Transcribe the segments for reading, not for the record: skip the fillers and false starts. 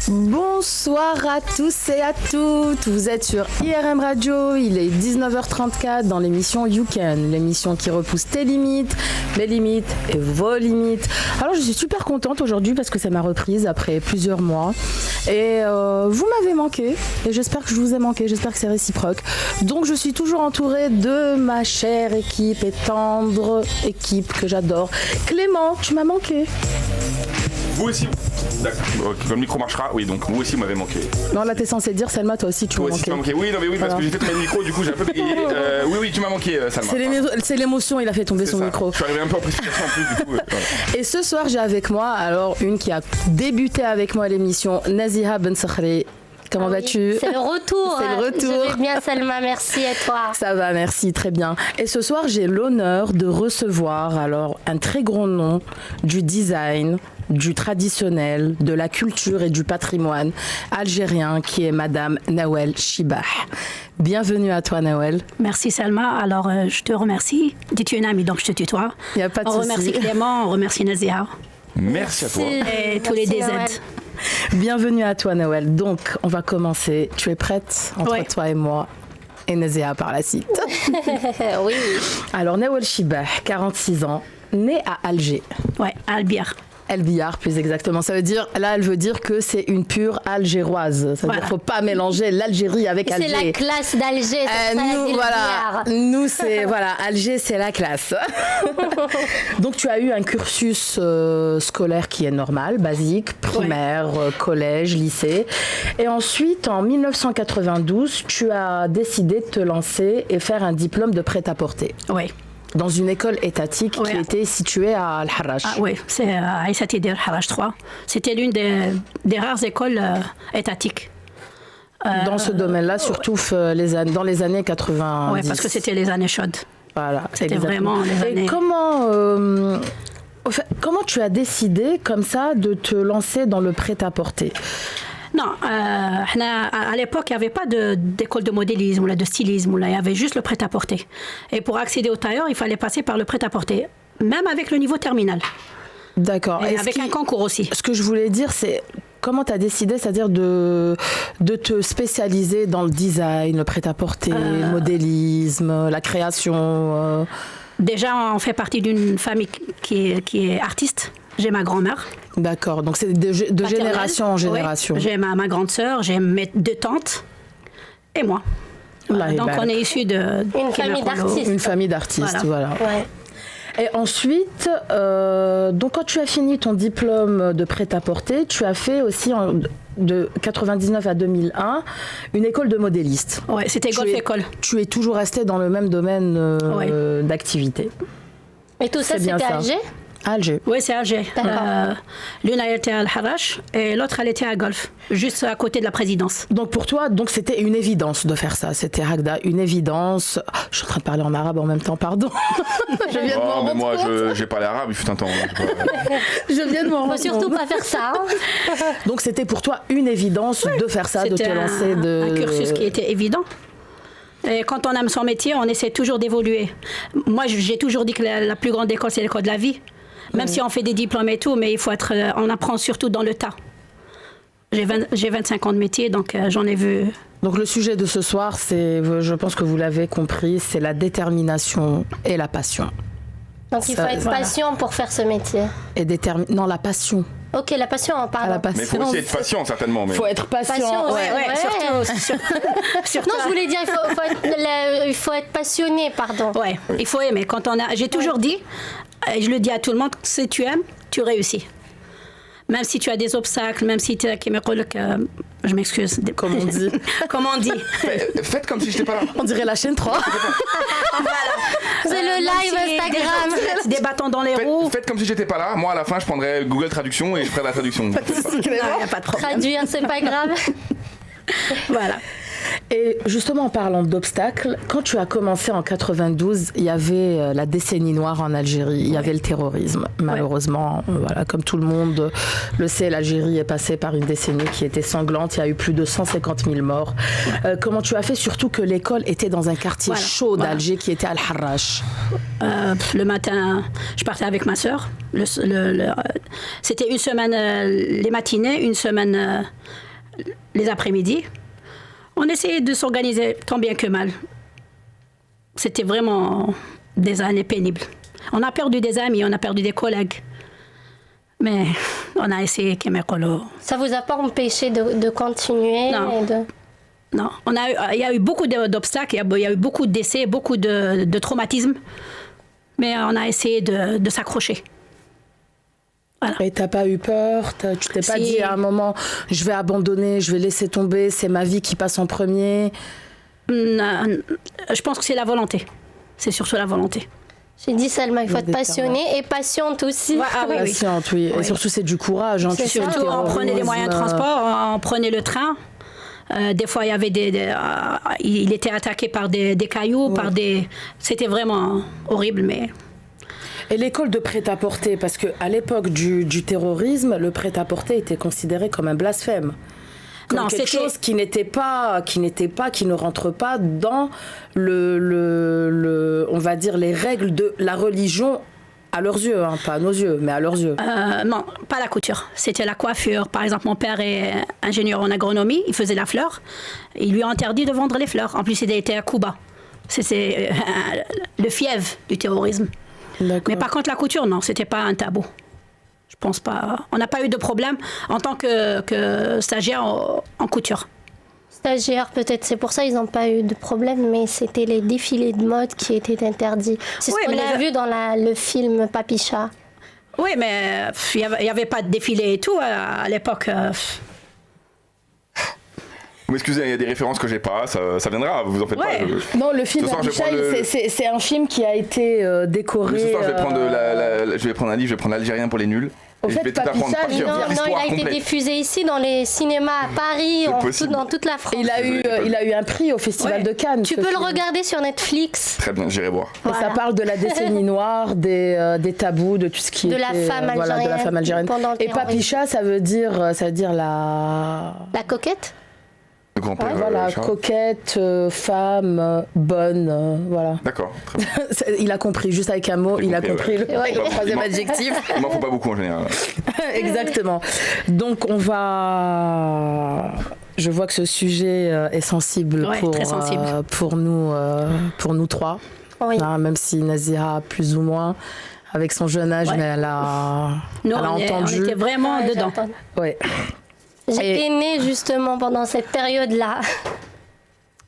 Bonsoir à tous et à toutes, vous êtes sur IRM Radio, il est 19h34 dans l'émission You Can, l'émission qui repousse tes limites, mes limites et vos limites. Alors je suis super contente aujourd'hui parce que c'est ma reprise après plusieurs mois et vous m'avez manqué et j'espère que je vous ai manqué, j'espère que c'est réciproque. Donc je suis toujours entourée de ma chère équipe et tendre équipe que j'adore. Clément, tu m'as manqué. Vous aussi. D'accord. Quand le micro marchera, oui, donc vous aussi vous m'avez manqué. Non, là t'es censé dire Selma, toi aussi tu m'as manqué. Tu m'as manqué. Oui, non, mais oui, voilà. Parce que j'ai fait tomber le micro, du coup j'ai un peu bégayé. Oui, tu m'as manqué, Selma. C'est l'émotion, il a fait tomber son micro. Je suis arrivé un peu en précipitation en plus, du coup. Voilà. Et ce soir, j'ai avec moi, alors, une qui a débuté avec moi l'émission, Naziha Ben Sakhri. Comment vas-tu ? C'est le retour. C'est le retour. Je vais bien, Selma, merci, et toi ? Ça va, merci, très bien. Et ce soir, j'ai l'honneur de recevoir alors un très grand nom du design, du traditionnel, de la culture et du patrimoine algérien qui est Madame Nawel Chibah. Bienvenue à toi, Nawel. Merci, Selma. Alors, je te remercie. Dis-tu une amie, donc je te tutoie. Il n'y a pas de souci. On remercie Clément, on remercie Naziha. Merci à toi. Et tous les DZ. Bienvenue à toi, Nawel. Donc, on va commencer. Tu es prête entre toi et moi et Naziha par la suite. Oui. Alors, Nawel Chibah, 46 ans, née à Alger. Ouais, à Albiar. El Biar, plus exactement. Ça veut dire, là, elle veut dire que c'est une pure algéroise. Ça veut dire qu'il ne faut pas mélanger l'Algérie avec Alger. C'est la classe d'Alger. Nous, voilà. Nous, c'est, voilà, Alger, c'est la classe. Donc, tu as eu un cursus scolaire qui est normal, basique, primaire, collège, lycée. Et ensuite, en 1992, tu as décidé de te lancer et faire un diplôme de prêt-à-porter. Oui. Dans une école étatique qui était située à Al-Harrach. Ah, oui, c'est à Aïssati Al-Harrach 3. C'était l'une des rares écoles étatiques. Dans ce domaine-là, surtout dans les années 90. Oui, parce que c'était les années chaudes. Voilà, c'était vraiment les années... Et comment tu as décidé comme ça de te lancer dans le prêt-à-porter ? Non, à l'époque, il n'y avait pas d'école de modélisme ou de stylisme. Il y avait juste le prêt-à-porter. Et pour accéder au tailleur, il fallait passer par le prêt-à-porter, même avec le niveau terminal. D'accord. Et avec un concours aussi. Ce que je voulais dire, c'est comment tu as décidé, c'est-à-dire de te spécialiser dans le design, le prêt-à-porter, le modélisme, la création Déjà, on fait partie d'une famille qui est artiste. J'ai ma grand-mère. D'accord, donc c'est de génération en génération. Oui. J'ai ma grande sœur, j'ai mes deux tantes et moi. Voilà. Donc on est issus d'une famille d'artistes. Une famille d'artistes, voilà. Ouais. Et ensuite, donc quand tu as fini ton diplôme de prêt-à-porter, tu as fait aussi de 99 à 2001 une école de modéliste. Oui, c'était Golf École. Tu es toujours resté dans le même domaine d'activité. Et tout ça, c'était à Alger ? Alger. Oui, c'est Alger. L'une elle était à Al-Harrach et l'autre elle était à Golf, juste à côté de la présidence. Donc pour toi, c'était une évidence de faire ça. C'était Ragda, une évidence. Je suis en train de parler en arabe en même temps, pardon. Je viens de m'en rendre compte. Moi, j'ai parlé arabe, il fut un temps. Je viens de m'en rendre compte. Faut surtout pas faire ça. Donc c'était pour toi une évidence de faire ça, de te lancer. Un cursus qui était évident. Et quand on aime son métier, on essaie toujours d'évoluer. Moi, j'ai toujours dit que la plus grande école, c'est l'école de la vie. Même si on fait des diplômes et tout, mais on apprend surtout dans le tas. J'ai 25 ans de métier, donc j'en ai vu. Donc le sujet de ce soir, je pense que vous l'avez compris, c'est la détermination et la passion. Donc il faut être patient pour faire ce métier. Non, la passion. Ok, la passion, pardon. Mais il faut aussi être patient, certainement. Il faut être patient. Surtout. Non, je voulais dire, il faut être passionné, pardon. Ouais, il faut aimer. J'ai toujours dit, et je le dis à tout le monde, si tu aimes, tu réussis. Même si tu as des obstacles, même si tu as je m'excuse. Comme on dit. Comme on dit. Faites comme si je n'étais pas là. On dirait la chaîne 3. Voilà. C'est le live Instagram. Des bâtons dans les roues. Faites comme si j'étais pas là. Moi, à la fin, je prendrais Google Traduction et je ferai la traduction. Il n'y a pas de problème. Traduire, c'est pas grave. Voilà. Et justement, en parlant d'obstacles, quand tu as commencé en 92, il y avait la décennie noire en Algérie, il y avait le terrorisme. Malheureusement, voilà, comme tout le monde le sait, l'Algérie est passée par une décennie qui était sanglante. Il y a eu plus de 150 000 morts. Comment tu as fait, surtout que l'école était dans un quartier chaud d'Alger qui était Al-Harrach? Le matin, je partais avec ma sœur. C'était une semaine les matinées, une semaine les après-midi. On essayait de s'organiser tant bien que mal. C'était vraiment des années pénibles. On a perdu des amis, on a perdu des collègues. Mais on a essayé Kemerkolo. Ça vous a pas empêché de continuer? Non. Non. Il y a eu beaucoup d'obstacles, il y a eu beaucoup de décès, beaucoup de traumatismes. Mais on a essayé de s'accrocher. Voilà. Et t'as pas eu peur? Tu t'es pas dit à un moment, je vais abandonner, je vais laisser tomber, c'est ma vie qui passe en premier? Non, je pense que c'est la volonté. C'est surtout la volonté. J'ai dit Salma, il faut être passionnée et patiente aussi. Patiente, oui. Et surtout, c'est du courage. Hein, surtout, on prenait les moyens de transport, on prenait le train. Des fois, il y avait il était attaqué par des cailloux, c'était vraiment horrible, mais... Et l'école de prêt-à-porter, parce qu'à l'époque du terrorisme, le prêt-à-porter était considéré comme un blasphème. Comme quelque chose qui ne rentre pas dans on va dire les règles de la religion à leurs yeux, hein, pas à nos yeux, mais à leurs yeux. Non, pas la couture. C'était la coiffure. Par exemple, mon père est ingénieur en agronomie, il faisait la fleur. Il lui a interdit de vendre les fleurs. En plus, il était à Cuba. C'est le fièvre du terrorisme. Mais par contre, la couture, non, c'était pas un tabou. Je pense pas. On n'a pas eu de problème en tant que stagiaire en couture. Stagiaire, peut-être, c'est pour ça qu'ils n'ont pas eu de problème, mais c'était les défilés de mode qui étaient interdits. C'est ce qu'on a vu dans le film Papicha. Oui, mais il n'y avait pas de défilé et tout à l'époque. Vous m'excusez, il y a des références que j'ai pas, ça viendra, vous en faites pas. Non, le film Papicha, c'est un film qui a été décoré. Mais ce soir, je vais prendre un livre, je vais prendre l'Algérien pour les nuls. Au fait, Papicha, il a été diffusé ici dans les cinémas à Paris, dans toute la France. Il a eu un prix au Festival de Cannes. Tu peux le regarder sur Netflix. Très bien, j'irai voir. Et ça parle de la décennie noire, des tabous, de tout ce qui de la femme algérienne. Et Papicha, ça veut dire la... La coquette. Voilà, coquette, femme, bonne, voilà. D'accord, très bien. Il a compris, juste avec un mot, il a compris le troisième adjectif. Il m'en faut pas beaucoup en général. Exactement. Donc je vois que ce sujet est sensible, pour nous trois. Oui. Même si Nazira, plus ou moins, avec son jeune âge, mais elle a entendu. On était vraiment dedans. Ouais. J'étais née justement pendant cette période-là.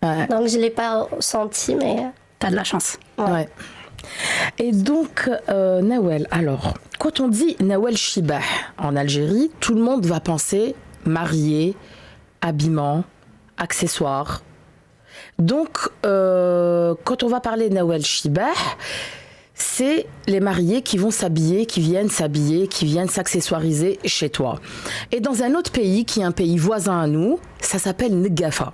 Ouais. Donc je ne l'ai pas senti, mais... T'as de la chance. Ouais. Et donc, Nawel, alors, quand on dit Nawel Chibah en Algérie, tout le monde va penser marié, habillement, accessoires. Donc, quand on va parler de Nawel Chibah, c'est les mariés qui vont s'habiller, qui viennent s'accessoiriser chez toi. Et dans un autre pays, qui est un pays voisin à nous, ça s'appelle Ngafa.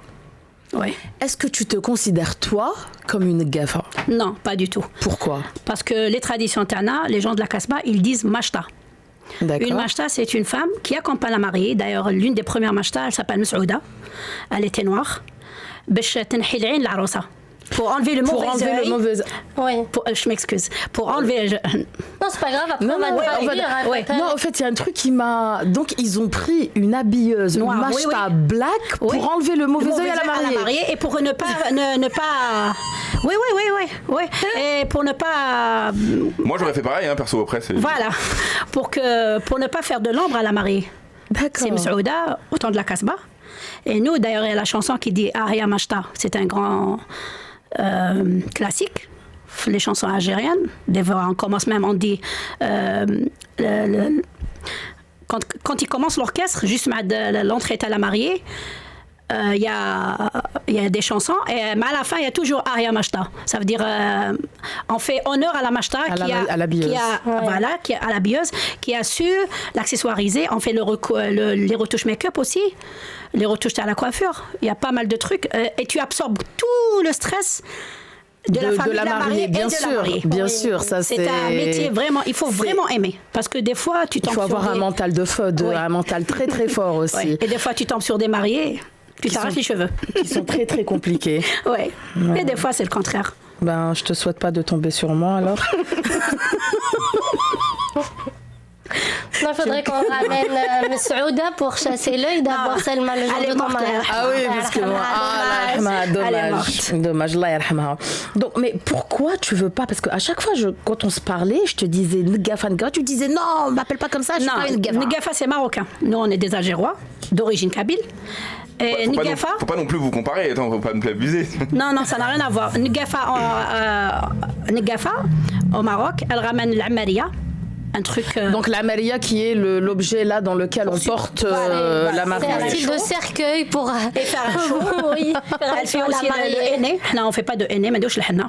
Oui. Est-ce que tu te considères, toi, comme une Ngafa? Non, pas du tout. Pourquoi? Parce que les traditions Tana, les gens de la Kasbah, ils disent machta. D'accord. Une machta, c'est une femme qui accompagne la mariée. D'ailleurs, l'une des premières machta, elle s'appelle Msouda. Elle était noire. Pour enlever le mauvais œil. Oui. Je m'excuse. Pour enlever... Non, c'est pas grave, après on va traduire. Non, en fait, il y a un truc qui m'a... Donc, ils ont pris une habilleuse, noire, une machta black, pour enlever le mauvais œil à la mariée. Et pour ne pas... Oui. Et pour ne pas... Moi, j'aurais fait pareil, perso, après. Voilà. Pour ne pas faire de l'ombre à la mariée. D'accord. C'est Msouda, au temps de la Kasbah. Et nous, d'ailleurs, il y a la chanson qui dit Ahya Machta. C'est un grand... classique, les chansons algériennes. Des fois, on commence même, on dit quand il commence l'orchestre, juste l'entrée à la mariée, il y a des chansons, mais à la fin, il y a toujours Aria Mashta. Ça veut dire, on fait honneur à la Mashta à la bieuse. Qui a à la bieuse, qui a su l'accessoiriser. On fait les retouches make-up aussi, les retouches à la coiffure. Il y a pas mal de trucs. Et tu absorbes tout le stress de la mariée, bien sûr, bien sûr. Ça, c'est un métier vraiment, il faut vraiment aimer. Parce que des fois, tu tombes sur il faut avoir un mental de feu, un mental très très fort aussi. Oui. Et des fois, tu tombes sur des mariés, tu t'arraches les cheveux. Qui sont très très compliqués. Ouais. Et des fois, c'est le contraire. Ben, je te souhaite pas de tomber sur moi alors. Non, il faudrait qu'on ramène Messouda pour chasser l'œil d'abord Selma le jour de ton mariage. Ah oui, parce que moi, dommage, Allah yarhamha. Donc, mais pourquoi tu veux pas? Parce qu'à chaque fois, quand on se parlait, je te disais Ngafa, tu disais non, m'appelle pas comme ça, je suis pas une Ngafa. Ngafa, c'est marocain. Nous, on est des Algérois, d'origine kabyle. Et Ngafa. Faut pas non plus vous comparer, attends, faut pas me abuser. Non, ça n'a rien à voir. Ngafa, au Maroc, elle ramène l'Amaria. Un truc. Donc la Maria qui est l'objet là dans lequel on porte la mariée. C'est un style de cercueil pour faire un show. Oui. Elle fait aussi le henné. Non, on fait pas de henné, mais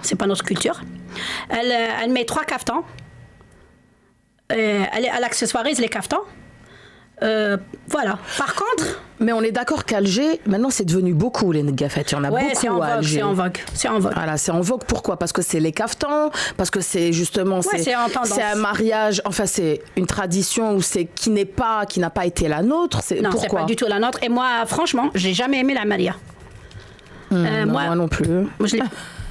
c'est pas notre culture. Elle met 3 caftans. Elle accessoirise les caftans. Voilà. Par contre. Mais on est d'accord qu'Alger, maintenant c'est devenu beaucoup les ngafettes. Il y en a beaucoup à Alger. C'est en vogue. Voilà, c'est en vogue. Pourquoi? Parce que c'est les caftans, parce que c'est justement c'est un mariage. Enfin, c'est une tradition qui n'a pas été la nôtre. Non, c'est pas du tout la nôtre. Et moi, franchement, j'ai jamais aimé la Maria. Moi non plus.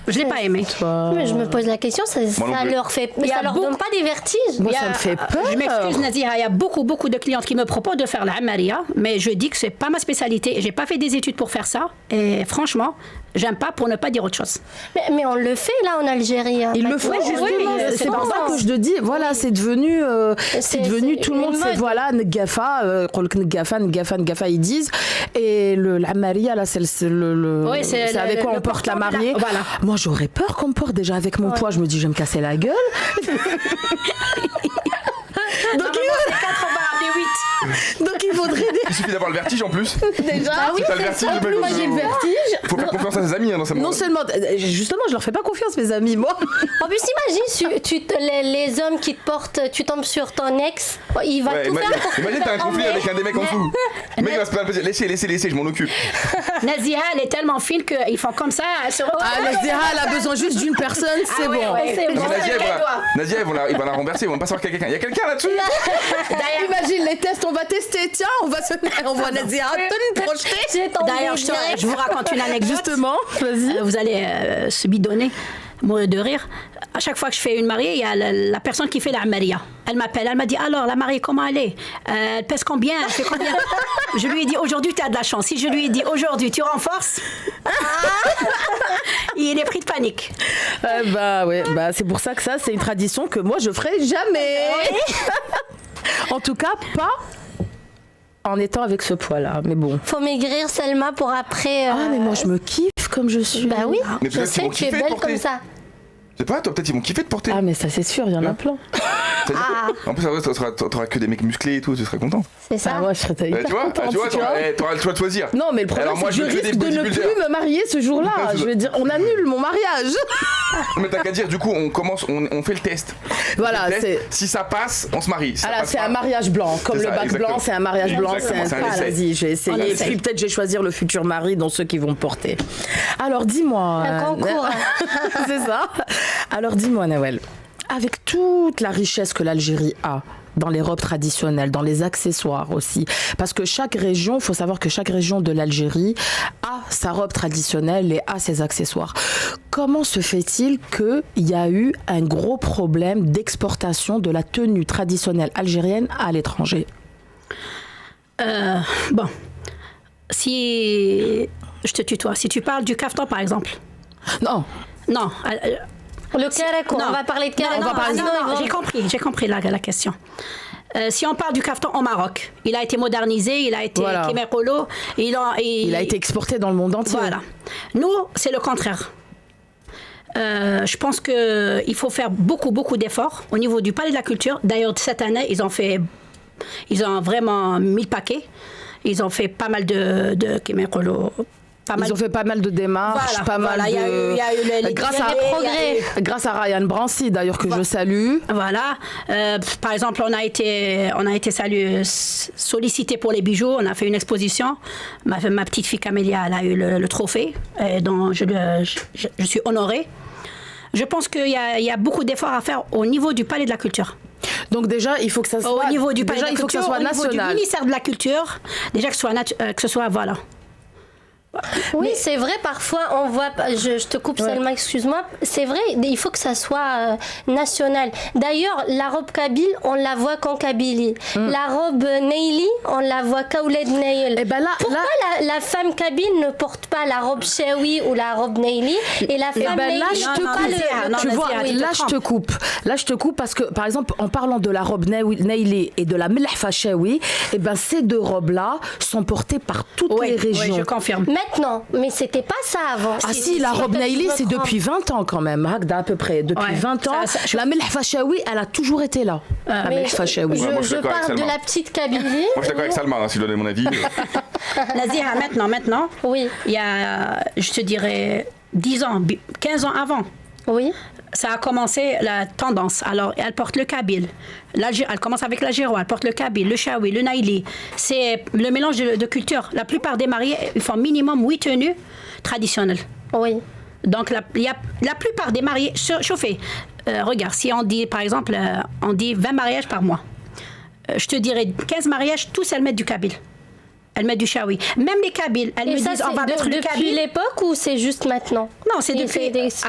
Je l'ai pas aimé. Mais je me pose la question, ça leur donne pas des vertiges? Moi, ça me fait peur. Je m'excuse, Naziha, il y a beaucoup de clientes qui me proposent de faire la Amaria, mais je dis que c'est pas ma spécialité et j'ai pas fait des études pour faire ça. Et franchement, j'aime pas pour ne pas dire autre chose. Mais on le fait là en Algérie. Ils le font justement. C'est pour ça que je te dis, voilà, c'est devenu tout le monde fait voilà Ngafa, Ngafa ils disent. Et l'Amaria là, c'est avec quoi on porte la mariée. Voilà. Moi, j'aurais peur qu'on me porte déjà avec mon poids. Je me dis, je vais me casser la gueule. Donc, c'est 4, on va ramener 8. Donc, il faudrait... Il suffit d'avoir le vertige en plus. Déjà, oui, t'as le vertige. moi, j'ai le vertige. Faut faire confiance à ses amis dans ce moment. Non seulement... Justement, je leur fais pas confiance, mes amis, moi. En plus, imagine, les hommes qui te portent, tu tombes sur ton ex, il va tout faire pour... Imagine, t'as un conflit avec un des mecs en dessous. Le mec va se plaindre, laissez, je m'en occupe. Naziha, elle est tellement fine qu'ils font comme ça, elle se retrouve. Naziha, elle a besoin juste d'une personne, c'est bon. C'est bon. Naziha, ils vont la renverser, ils vont pas savoir qu'il y a quelqu'un. Il y a quelqu'un là-dessus. Imagine les tests, on va tester. Tiens, on voit Naziha te projeter. D'ailleurs, je vous raconte une anecdote. Justement, vas-y. Vous allez se bidonner, mourir de rire. À chaque fois que je fais une mariée, il y a la personne qui fait la Maria. Elle m'appelle, elle m'a dit alors la mariée comment elle est? Elle pèse combien? Elle fait combien? Je lui ai dit aujourd'hui tu as de la chance. Si je lui ai dit aujourd'hui tu renforces, il est pris de panique. C'est pour ça que ça c'est une tradition que moi je ferai jamais. En tout cas pas en étant avec ce poids-là, mais bon. Faut maigrir Selma pour après. Mais moi je me kiffe comme je suis. Bah oui. Mais je sais que tu es belle comme ça. Je sais pas, toi peut-être ils vont kiffer de porter. Ah mais ça c'est sûr, il y en a plein. En plus t'auras que des mecs musclés et tout, tu serais contente. C'est ça. Ah ouais, je serais hyper contente. Tu vois, t'auras le choix de choisir. Non mais le problème c'est que je risque de ne plus me marier ce jour-là. Je veux dire, on annule mon mariage. Mais t'as qu'à dire, du coup on fait le test. Voilà, si ça passe, on se marie. C'est un mariage blanc, comme le bac blanc, c'est un mariage blanc, vas-y, je vais essayer. Et puis peut-être je vais choisir le futur mari dans ceux qui vont me porter. Alors dis-moi. Un concours. C'est ça. Alors dis-moi Nawel, avec toute la richesse que l'Algérie a dans les robes traditionnelles, dans les accessoires aussi, parce que chaque région, il faut savoir que chaque région de l'Algérie a sa robe traditionnelle et a ses accessoires. Comment se fait-il qu'il y a eu un gros problème d'exportation de la tenue traditionnelle algérienne à l'étranger? Si je te tutoie, si tu parles du kaftan par exemple. Non. Le caracou, on va parler de caracou. J'ai compris la question. Si on parle du kaftan au Maroc, il a été modernisé, il a été kémerolo, il a été exporté dans le monde entier. Voilà. Nous, c'est le contraire. Je pense qu'il faut faire beaucoup d'efforts au niveau du Palais de la Culture. D'ailleurs, cette année, ils ont vraiment mis le paquet. Ils ont fait pas mal Ils ont fait pas mal de démarches, il y a eu grâce à Ryan Brancy d'ailleurs que je salue. Voilà. Par exemple, on a été sollicité pour les bijoux. On a fait une exposition. Ma petite fille Camélia, elle a eu le trophée, dont je suis honorée. Je pense qu'il y a beaucoup d'efforts à faire au niveau du Palais de la Culture. Donc déjà, il faut que ça soit au niveau du Palais de la Culture, que ça soit national. Au niveau du ministère de la Culture, déjà que ce soit voilà. Oui, c'est vrai, parfois on voit, je te coupe Salma, excuse-moi, c'est vrai, il faut que ça soit national. D'ailleurs, la robe kabyle, on la voit qu'en Kabylie. La robe Neili, on la voit qu'Aouled Neil. Pourquoi la femme kabyle ne porte pas la robe Chewi ou la robe Neili et la femme Neili Là, je te coupe parce que, par exemple, en parlant de la robe Neili et de la Melhfa Chewi, ces deux robes-là sont portées par toutes les régions. Oui, je confirme. Maintenant, mais c'était pas ça avant. La robe Neili, c'est depuis 20 ans quand même, à peu près. Depuis 20 ans, la Melhfa Chewi, elle a toujours été là. La Melhfa Chewi. Je parle de la petite Kabylie. Moi, je suis d'accord avec Salma, si je donne mon avis. Naziha, maintenant, oui. Il y a, je te dirais, 10 ans, 15 ans avant. Oui. Ça a commencé la tendance. Alors, elle porte le kabyle. Elle commence avec l'algérois, elle porte le kabyle, le chaoui, le naïli. C'est le mélange de cultures. La plupart des mariés, ils font minimum 8 tenues traditionnelles. Oui. Donc, la plupart des mariés, chauffez. Regarde, si on dit, par exemple, on dit 20 mariages par mois, je te dirais 15 mariages, tous elles mettent du kabyle. Elles mettent du chaoui. Même les Kabyles, elles me disent on va mettre le kabyle. Depuis l'époque ou c'est juste maintenant? Non, c'est depuis 15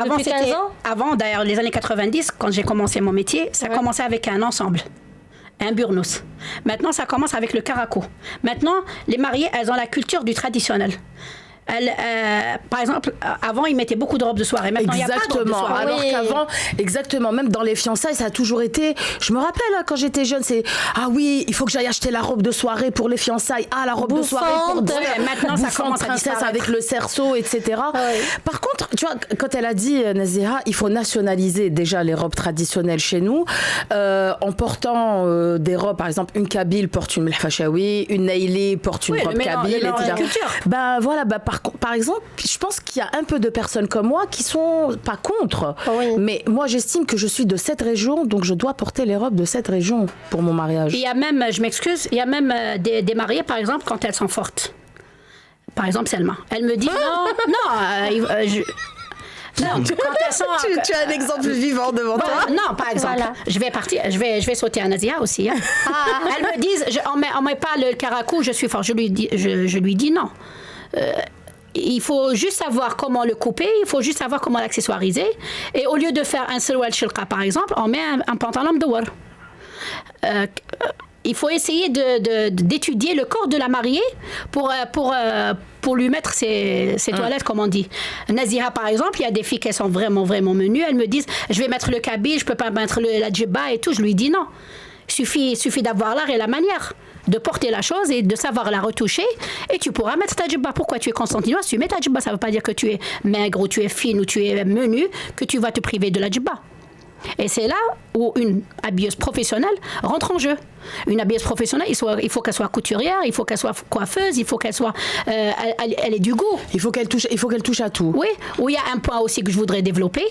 ans. Avant, d'ailleurs, les années 90, quand j'ai commencé mon métier, ça commençait avec un ensemble, un burnous. Maintenant, ça commence avec le karakou. Maintenant, les mariées, elles ont la culture du traditionnel. Par exemple, avant, ils mettaient beaucoup de robes de soirée. Maintenant, il n'y a pas de robes de soirée. Alors qu'avant, même dans les fiançailles, ça a toujours été... Je me rappelle, quand j'étais jeune, c'est... Ah oui, il faut que j'aille acheter la robe de soirée pour les fiançailles. Ah, la robe de soirée pour... Maintenant, ça commence à disparaître. Avec le cerceau, etc. Ouais. Par contre, tu vois, quand elle a dit, Naziha, il faut nationaliser déjà les robes traditionnelles chez nous, en portant des robes, par exemple, une Kabyle porte une Melhfa Chewi, une Neili porte une robe Kabyle, etc. Par exemple, je pense qu'il y a un peu de personnes comme moi qui sont pas contre. Oui. Mais moi, j'estime que je suis de cette région, donc je dois porter les robes de cette région pour mon mariage. Il y a même, je m'excuse, il y a même des mariées, par exemple, quand elles sont fortes. Par exemple, Selma. Elle me dit non, quand elles sont, tu as un exemple vivant devant toi. Non, par exemple, voilà. Je vais sauter à Naziha aussi. Hein. Elles me disent, on met pas le karakou, je suis forte. Je lui dis non. Il faut juste savoir comment le couper, il faut juste savoir comment l'accessoiriser. Et au lieu de faire un selwal shilqa, par exemple, on met un pantalon mdouar. Il faut essayer d'étudier le corps de la mariée pour lui mettre ses toilettes, comme on dit. Naziha, par exemple, il y a des filles qui sont vraiment, vraiment menues. Elles me disent, je vais mettre le kabyle, je peux pas mettre la djibba et tout. Je lui dis non. Il suffit d'avoir l'art et la manière de porter la chose et de savoir la retoucher, et tu pourras mettre ta djibba. Pourquoi tu es constantinoise? Tu mets ta djibba, ça ne veut pas dire que tu es maigre ou tu es fine ou tu es menue que tu vas te priver de la djibba. Et c'est là où une habilleuse professionnelle rentre en jeu. Une habilleuse professionnelle, il faut qu'elle soit couturière, il faut qu'elle soit coiffeuse, il faut qu'elle soit, elle ait du goût. Il faut qu'elle touche à tout. Oui, où il y a un point aussi que je voudrais développer.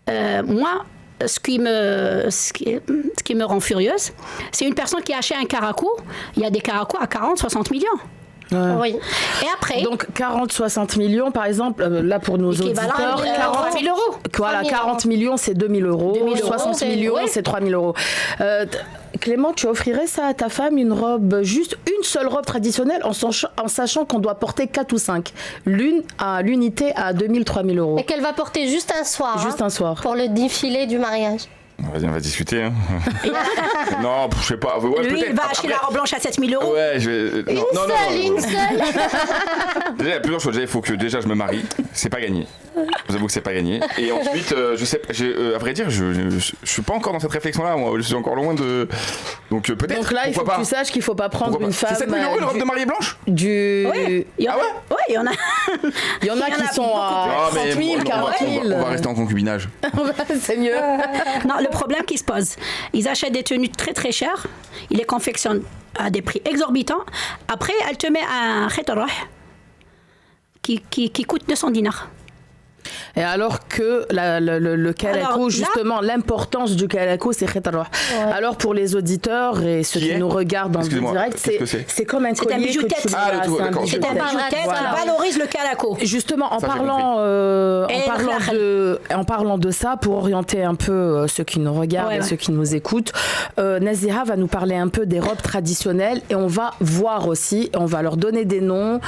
Moi, ce qui me rend furieuse, c'est une personne qui a acheté un karakou. Il y a des karakous à 40-60 millions. Oui. Et après, donc 40-60 millions, par exemple, là pour nos auditeurs, 40 000 euros. Voilà, 40 millions, c'est 2 000 euros. 60 millions, c'est 3 000 euros. Clément, tu offrirais ça à ta femme, une robe, juste une seule robe traditionnelle, en sachant qu'on doit porter 4 ou 5. L'unité à 2 000, 3 000 euros. Et qu'elle va porter juste un soir. Juste un soir. Pour le défilé du mariage. Vas-y, on va discuter. Hein. Non, je sais pas. Ouais, lui, il va acheter la robe blanche à 7 000 euros. Ouais, Une seule. Déjà, il y a plusieurs choses. Déjà, il faut que je me marie. C'est pas gagné. Je vous avoue que c'est pas gagné. Et ensuite, je sais, à vrai dire, je suis pas encore dans cette réflexion-là. Moi, je suis encore loin de. Donc peut-être. Donc là, il faut que tu saches qu'il faut pas prendre une femme. C'est 7 000 euros une robe de mariée blanche? Oui. Ah ouais? Oui, il y en a. Il y en a qui sont à 30 000, 40 000. On va rester en concubinage. C'est mieux. Non, le problème qui se pose, ils achètent des tenues très très chères, ils les confectionnent à des prix exorbitants. Après, elle te met un khetarah qui coûte 200 dinars. Et alors que le calaco, justement, l'importance du calaco, c'est khetarah. Ouais. Alors pour les auditeurs et ceux qui nous regardent dans le direct, c'est comme un collier. C'est un bijou tête. C'est un bijou tête qui valorise le calaco. Justement, en parlant de ça, pour orienter un peu ceux qui nous regardent et ceux qui nous écoutent, Naziha va nous parler un peu des robes traditionnelles et on va voir aussi, on va leur donner des noms.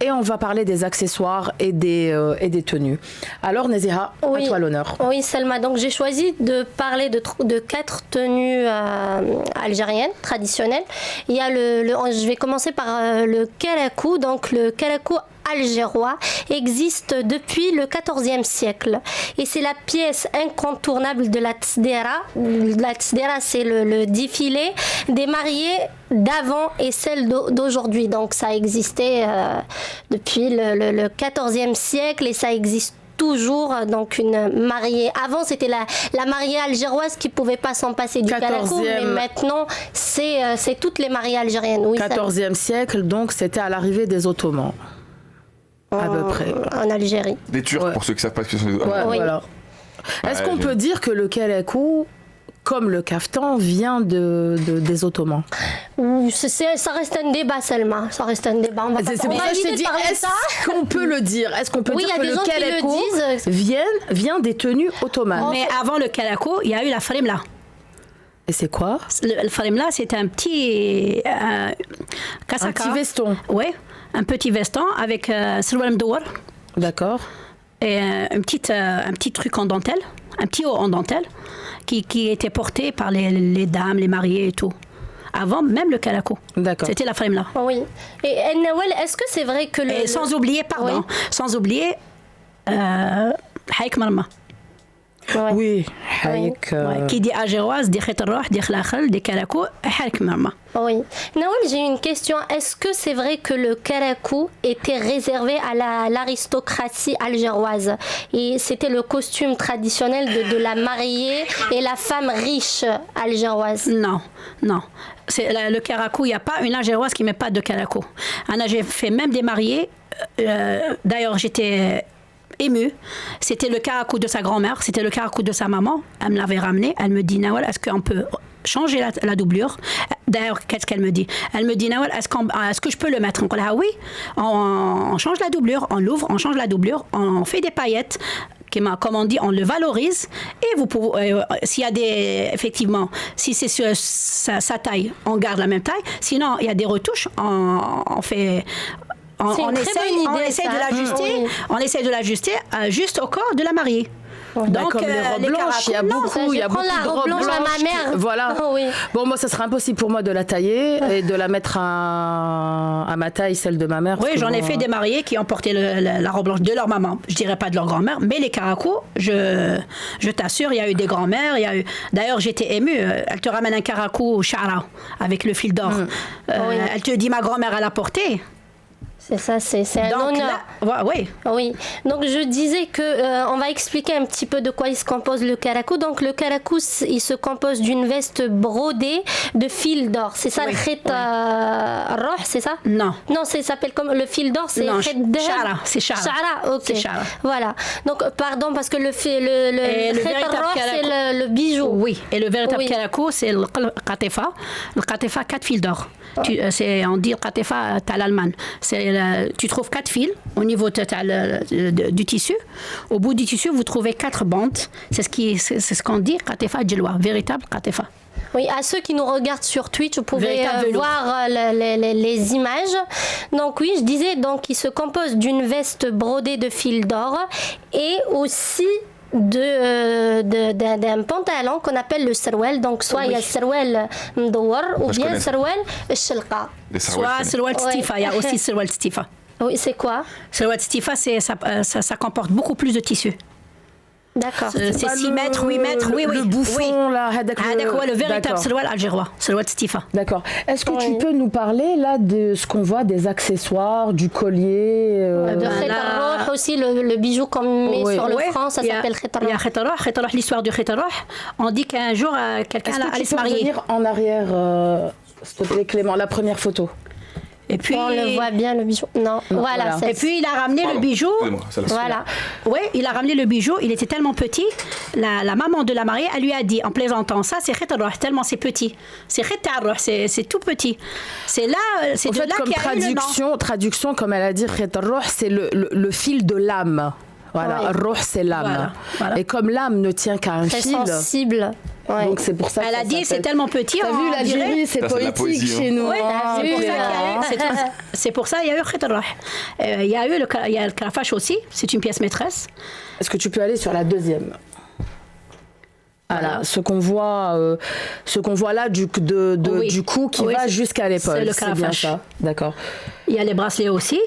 Et on va parler des accessoires et des tenues. Alors, Naziha, à toi l'honneur. Oui, Salma. Donc, j'ai choisi de parler de 4 tenues algériennes, traditionnelles. Il y a je vais commencer par le kalakou. Donc, le kalakou algérois existe depuis le XIVe siècle. Et c'est la pièce incontournable de la tzedera. La tzedera, c'est le défilé des mariés d'avant et celle d'aujourd'hui. Donc ça existait depuis le XIVe siècle et ça existe toujours. Donc une mariée. Avant, c'était la mariée algéroise qui ne pouvait pas s'en passer du kalakou, mais maintenant, c'est toutes les mariées algériennes. Oui, 14e siècle, donc c'était à l'arrivée des Ottomans. À peu près. En Algérie. Des Turcs, pour ceux qui ne savent pas ce que sont les Ottomans. Oui. Voilà. Est-ce qu'on peut dire que le kalakou, comme le kaftan, vient des Ottomans? Ça reste un débat, Selma. Ça reste un débat. C'est pour ça que je t'ai dit, est-ce qu'on peut le dire? Est-ce qu'on peut dire que le kalakou vient des tenues ottomanes? Mais avant le kalakou, il y a eu la frimla. Et c'est quoi? Le frimla, c'est un petit kasaka. Un petit veston. Oui, un petit veston avec sirwal mdouar. D'accord. Et un petit truc en dentelle, un petit haut en dentelle, qui était porté par les dames, les mariés et tout. Avant même le kalakou. D'accord. C'était la frimla. Oui. Et Nawel, est-ce que c'est vrai que Et sans oublier, haïk marma. Ouais. Oui, haïk. Qui dit algéroise, dit khetarah, dit khlakhal, dit kalakou, haïk marma. Oui. Nawel, j'ai une question. Est-ce que c'est vrai que le kalakou était réservé à l'aristocratie algéroise et c'était le costume traditionnel de la mariée et la femme riche algéroise? Non. Le kalakou, il n'y a pas une algéroise qui ne met pas de kalakou. J'ai fait même des mariés. D'ailleurs, j'étais émue. C'était le karakou de sa grand-mère, c'était le karakou de sa maman. Elle me l'avait ramené. Elle me dit, Nawel, est-ce qu'on peut changer la doublure? D'ailleurs, qu'est-ce qu'elle me dit? Elle me dit, Nawel, est-ce que je peux le mettre? On dit, ah oui, on change la doublure, on l'ouvre, on change la doublure, on fait des paillettes. Comme on dit, on le valorise et vous pouvez, s'il y a effectivement, si c'est sur sa taille, on garde la même taille. Sinon, il y a des retouches, on fait. On essaie de l'ajuster juste au corps de la mariée. Donc, comme les robes blanches, il y a beaucoup de robes blanches. À ma mère. Voilà. Oui. Bon, moi, ça serait impossible pour moi de la tailler et de la mettre à ma taille, celle de ma mère. Oui, j'en ai fait des mariés qui ont porté la robe blanche de leur maman. Je dirais pas de leur grand-mère, mais les karakous, je t'assure, il y a eu des grand-mères. D'ailleurs, j'étais émue. Elle te ramène un karakou shara avec le fil d'or. Elle te dit, ma grand-mère, elle a porté. C'est ça, c'est un honneur. Oui. Donc je disais que on va expliquer un petit peu de quoi il se compose le karakou. Donc le karakou, il se compose d'une veste brodée de fil d'or. C'est ça le khit roh, c'est ça? Non, ça s'appelle comme le fil d'or, c'est khit shara. C'est shara. Shara, ok. Shara. Voilà. Donc pardon parce que le khit roh, c'est le bijou. Oui. Et le véritable karakou, c'est le qatifa. Le qatifa, 4 fils d'or. On dit qatifa à l'Allemagne. Tu trouves 4 fils au niveau total du tissu. Au bout du tissu, vous trouvez 4 bandes. C'est ce qu'on dit qatifa djelwa, véritable qatifa. Oui, à ceux qui nous regardent sur Twitch, vous pouvez voir les images. Donc oui, je disais, il se compose d'une veste brodée de fil d'or et aussi d'un pantalon qu'on appelle le sarwal. Donc soit il y a sarwal mdouar ou bien sarwal shelqa. Soit sarwal stifa, il y a aussi sarwal stifa. Oui, c'est quoi? Sarwal stifa, ça comporte beaucoup plus de tissu. D'accord. C'est 6 mètres, 8 mètres, oui. Le bouffon, oui. là, le véritable Saroual algérois, Saroual Stifa. D'accord. Est-ce que tu peux nous parler là de ce qu'on voit, des accessoires, du collier De Khétarouh aussi, le bijou qu'on met sur le front, ça s'appelle Khétarouh. Il y a Khétarouh, l'histoire du Khétarouh. On dit qu'un jour, quelqu'un allait se marier. Est-ce que tu peux revenir en arrière, s'il te plaît, Clément, la première photo? Et puis, on le voit bien, le bijou. Non, voilà. Et puis il a ramené le bijou. Voilà. Oui, il a ramené le bijou. Il était tellement petit. La maman de la mariée, elle lui a dit, en plaisantant, ça c'est Khétarouh, tellement c'est petit. C'est Khétarouh, c'est tout petit. C'est là, c'est en de fait, là comme qu'il y a eu le nom. traduction, comme elle a dit, Khétarouh, c'est le fil de l'âme. Voilà, Ouais. Roh, c'est l'âme. Voilà. Et comme l'âme ne tient qu'à un Très fil, sensible. Ouais. donc c'est pour ça. Elle a dit, c'est tellement petit. T'as vu l'Algérie, c'est Ça, c'est de la poétique poésie, hein. chez nous. Oui, hein. c'est pour ça Voilà. qu'il y a eu- c'est pour ça qu'il y a eu Khétarouh. Il y a le crafache aussi, c'est une pièce maîtresse. Est-ce que tu peux aller sur la deuxième? Voilà, ce qu'on voit là du cou qui Oui, va c'est- jusqu'à c'est l'épaule. le C'est bien crafache. ça. D'accord. Il y a les bracelets aussi.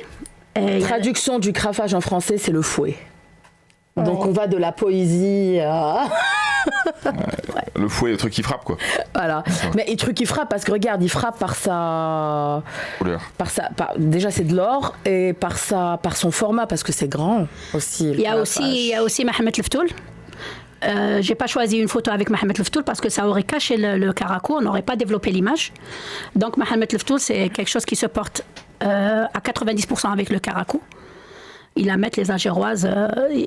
Et il y a- Traduction du crafage en français, c'est le fouet. Donc on va de la poésie à... Le fouet, le truc qui frappe, quoi. Voilà. Mais le truc qui frappe, parce que regarde, il frappe par sa... Couleur. Déjà c'est de l'or, et par son format, parce que c'est grand aussi. Il y a aussi Mohamed Leftoul. J'ai pas choisi une photo avec Mohamed Leftoul parce que ça aurait caché le caraco, on n'aurait pas développé l'image. Donc Mohamed Leftoul, c'est quelque chose qui se porte à 90% avec le caraco. Il la mettre les algéroises,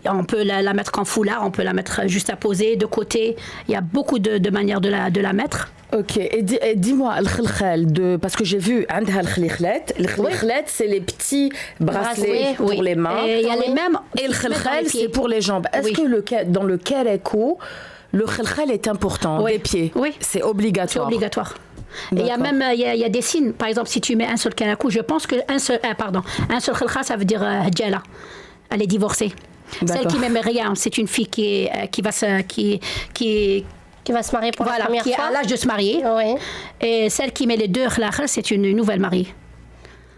on peut la mettre en foulard, on peut la mettre juste à poser, de côté. Il y a beaucoup de manières de la mettre. Ok, et dis-moi, parce que j'ai vu, le c'est les petits bracelets pour oui. les mains. Et il y a les mêmes. Et le khilkhal, c'est pour les jambes. Est-ce que dans le Kereko, le khilkhal est important, Oui. des pieds? Oui. C'est C'est obligatoire. obligatoire. Et il y a même il y a des signes. Par exemple, si tu mets un seul caraco, je pense que un seul khilkha, ça veut dire Hadjala. Elle est divorcée. D'accord. Celle qui met rien, c'est une fille qui va se Qui va se marier pour la première qui est fois. à l'âge de se marier. Oui. Et celle qui met les deux khilkha, c'est une nouvelle mariée.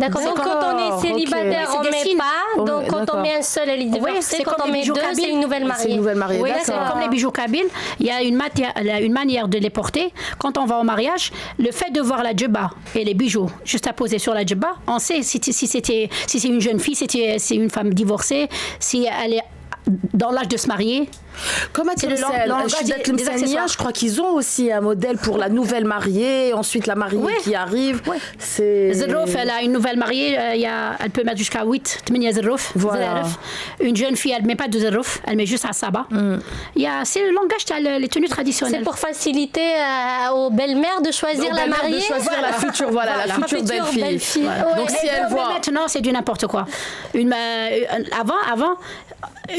D'accord. Donc quand on est célibataire, ok. on C'est des met signes. pas. Donc quand on met un seul, elle est divorcée. c'est Quand comme on les met bijoux deux, kabyles. c'est une nouvelle mariée. C'est une nouvelle mariée, Oui, d'accord. c'est comme les bijoux kabyles. Il y a une manière de les porter. Quand on va au mariage, le fait de voir la djebba et les bijoux juste à poser sur la djebba, on sait si c'est une jeune fille, si c'est une femme divorcée, si elle est dans l'âge de se marier. Comme à C'est le Tlemcen, langage Shiddat des Tlemcenia, accessoires. je crois qu'ils ont aussi un modèle pour la nouvelle mariée, ensuite la mariée Oui. qui arrive. Oui. C'est... Zerrouf, elle a une nouvelle mariée, elle peut mettre jusqu'à 8, 8 Zerrouf. Voilà. Une jeune fille, elle ne met pas de Zerrouf, elle met juste à Saba. C'est le langage, les tenues traditionnelles. C'est pour faciliter aux belles-mères de choisir la mariée. De choisir la future, la future belle-fille. belle-fille. Voilà. Ouais. Donc si Mais elle voit... maintenant, c'est du n'importe quoi. Avant,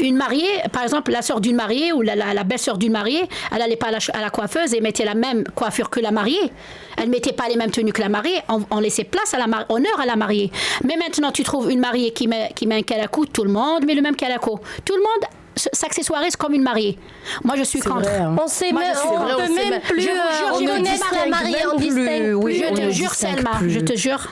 une mariée, par exemple, la sœur d'une mariée ou la belle-sœur d'une mariée, elle n'allait pas à la coiffeuse et mettait la même coiffure que la mariée. Elle ne mettait pas les mêmes tenues que la mariée. On laissait place honneur à la mariée. Mais maintenant, tu trouves une mariée qui met un calaco, tout le monde met le même calaco. Tout le monde s'accessoirise comme une mariée. Moi, je suis contre. vrai, hein. On sait Moi, même, je sais on vrai, peut on sait même même. plus Je vous jure, on ne reconnaître la distingue mariée, même on plus. distingue Oui, plus. on Je ne te jure, distingue Selma, plus. je te jure.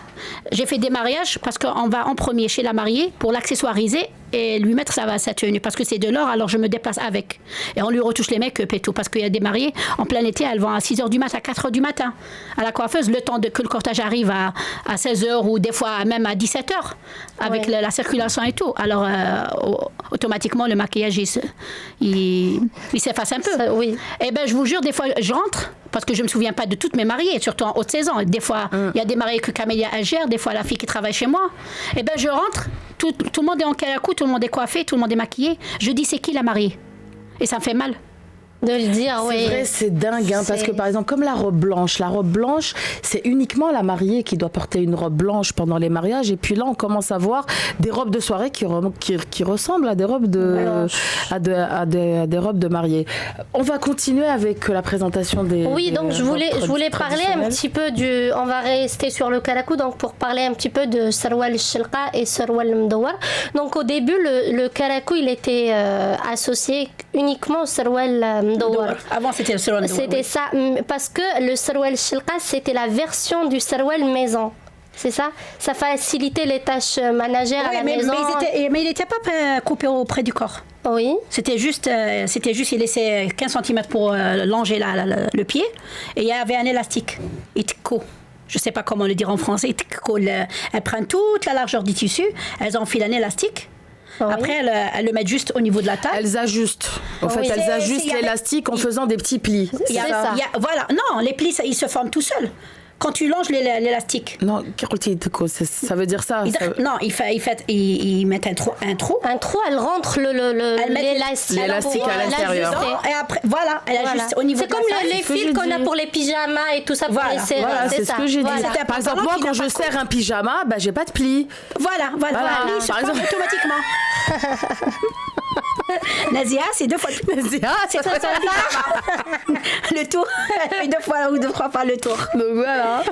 J'ai fait des mariages parce qu'on va en premier chez la mariée pour l'accessoiriser et lui mettre sa tenue parce que c'est de l'or, alors je me déplace avec. Et on lui retouche les make-up et tout parce qu'il y a des mariées en plein été, elles vont à 6h du matin, à 4h du matin à la coiffeuse, le temps que le cortège arrive à 16h ou des fois même à 17h avec Ouais. la circulation et tout. Alors automatiquement le maquillage il s'efface un peu. Ça, oui. Eh ben je vous jure, des fois je rentre parce que je me souviens pas de toutes mes mariées, surtout en haute saison. Des fois, il y a des mariées que Camélia elle gère, des fois la fille qui travaille chez moi. Eh ben je rentre, tout le monde est en calaco, tout le monde est coiffé, tout le monde est maquillé. Je dis c'est qui la mariée? Et ça me fait mal. De le dire, C'est oui. vrai, c'est dingue, hein, parce que par exemple, comme la robe blanche, c'est uniquement la mariée qui doit porter une robe blanche pendant les mariages. Et puis là, on commence à voir des robes de soirée qui ressemblent à des robes à des robes de mariée. On va continuer avec la présentation des. Oui, des donc je robes voulais parler un traditionnelles. petit peu du. On va rester sur le calakou, donc pour parler un petit peu de Sarwal Shilqa et Sarwal Mdawar. Donc au début, le calakou, il était associé uniquement au Sarwal Mdawar. Avant c'était le salon. C'était ça, parce que le Sarwal Shilqa, c'était la version du Sarwal maison. c'est ça? Ça facilitait les tâches managères à la maison. Mais il n'était pas coupé auprès du corps. Oui. C'était juste, il laissait 15 cm pour longer le pied et il y avait un élastique. Itko. Je ne sais pas comment le dire en français. Itko. Elles prennent toute la largeur du tissu, elles enfilent un élastique. Oui. Après, elles le mettent juste au niveau de la taille. Elles ajustent. En fait, elles ajustent l'élastique en faisant des petits plis. C'est ça. Voilà. Non, les plis, ils se forment tout seuls. Quand tu longes l'élastique. Non, ça veut dire ça. Non, ils mettent un trou. Un trou, elle rentre l'élastique à l'intérieur. Et après, voilà, elle ajuste au niveau de la taille. C'est comme les fils qu'on a pour les pyjamas et tout ça pour les serrer. Voilà, c'est ce que j'ai dit. Par exemple, moi, quand je serre un pyjama, j'ai pas de plis. Voilà. Les plis se forment automatiquement. Nazia, c'est 2 fois. Nazia, c'est ça. Le tour, elle fait 2 fois ou 2 fois pas le tour. Donc voilà.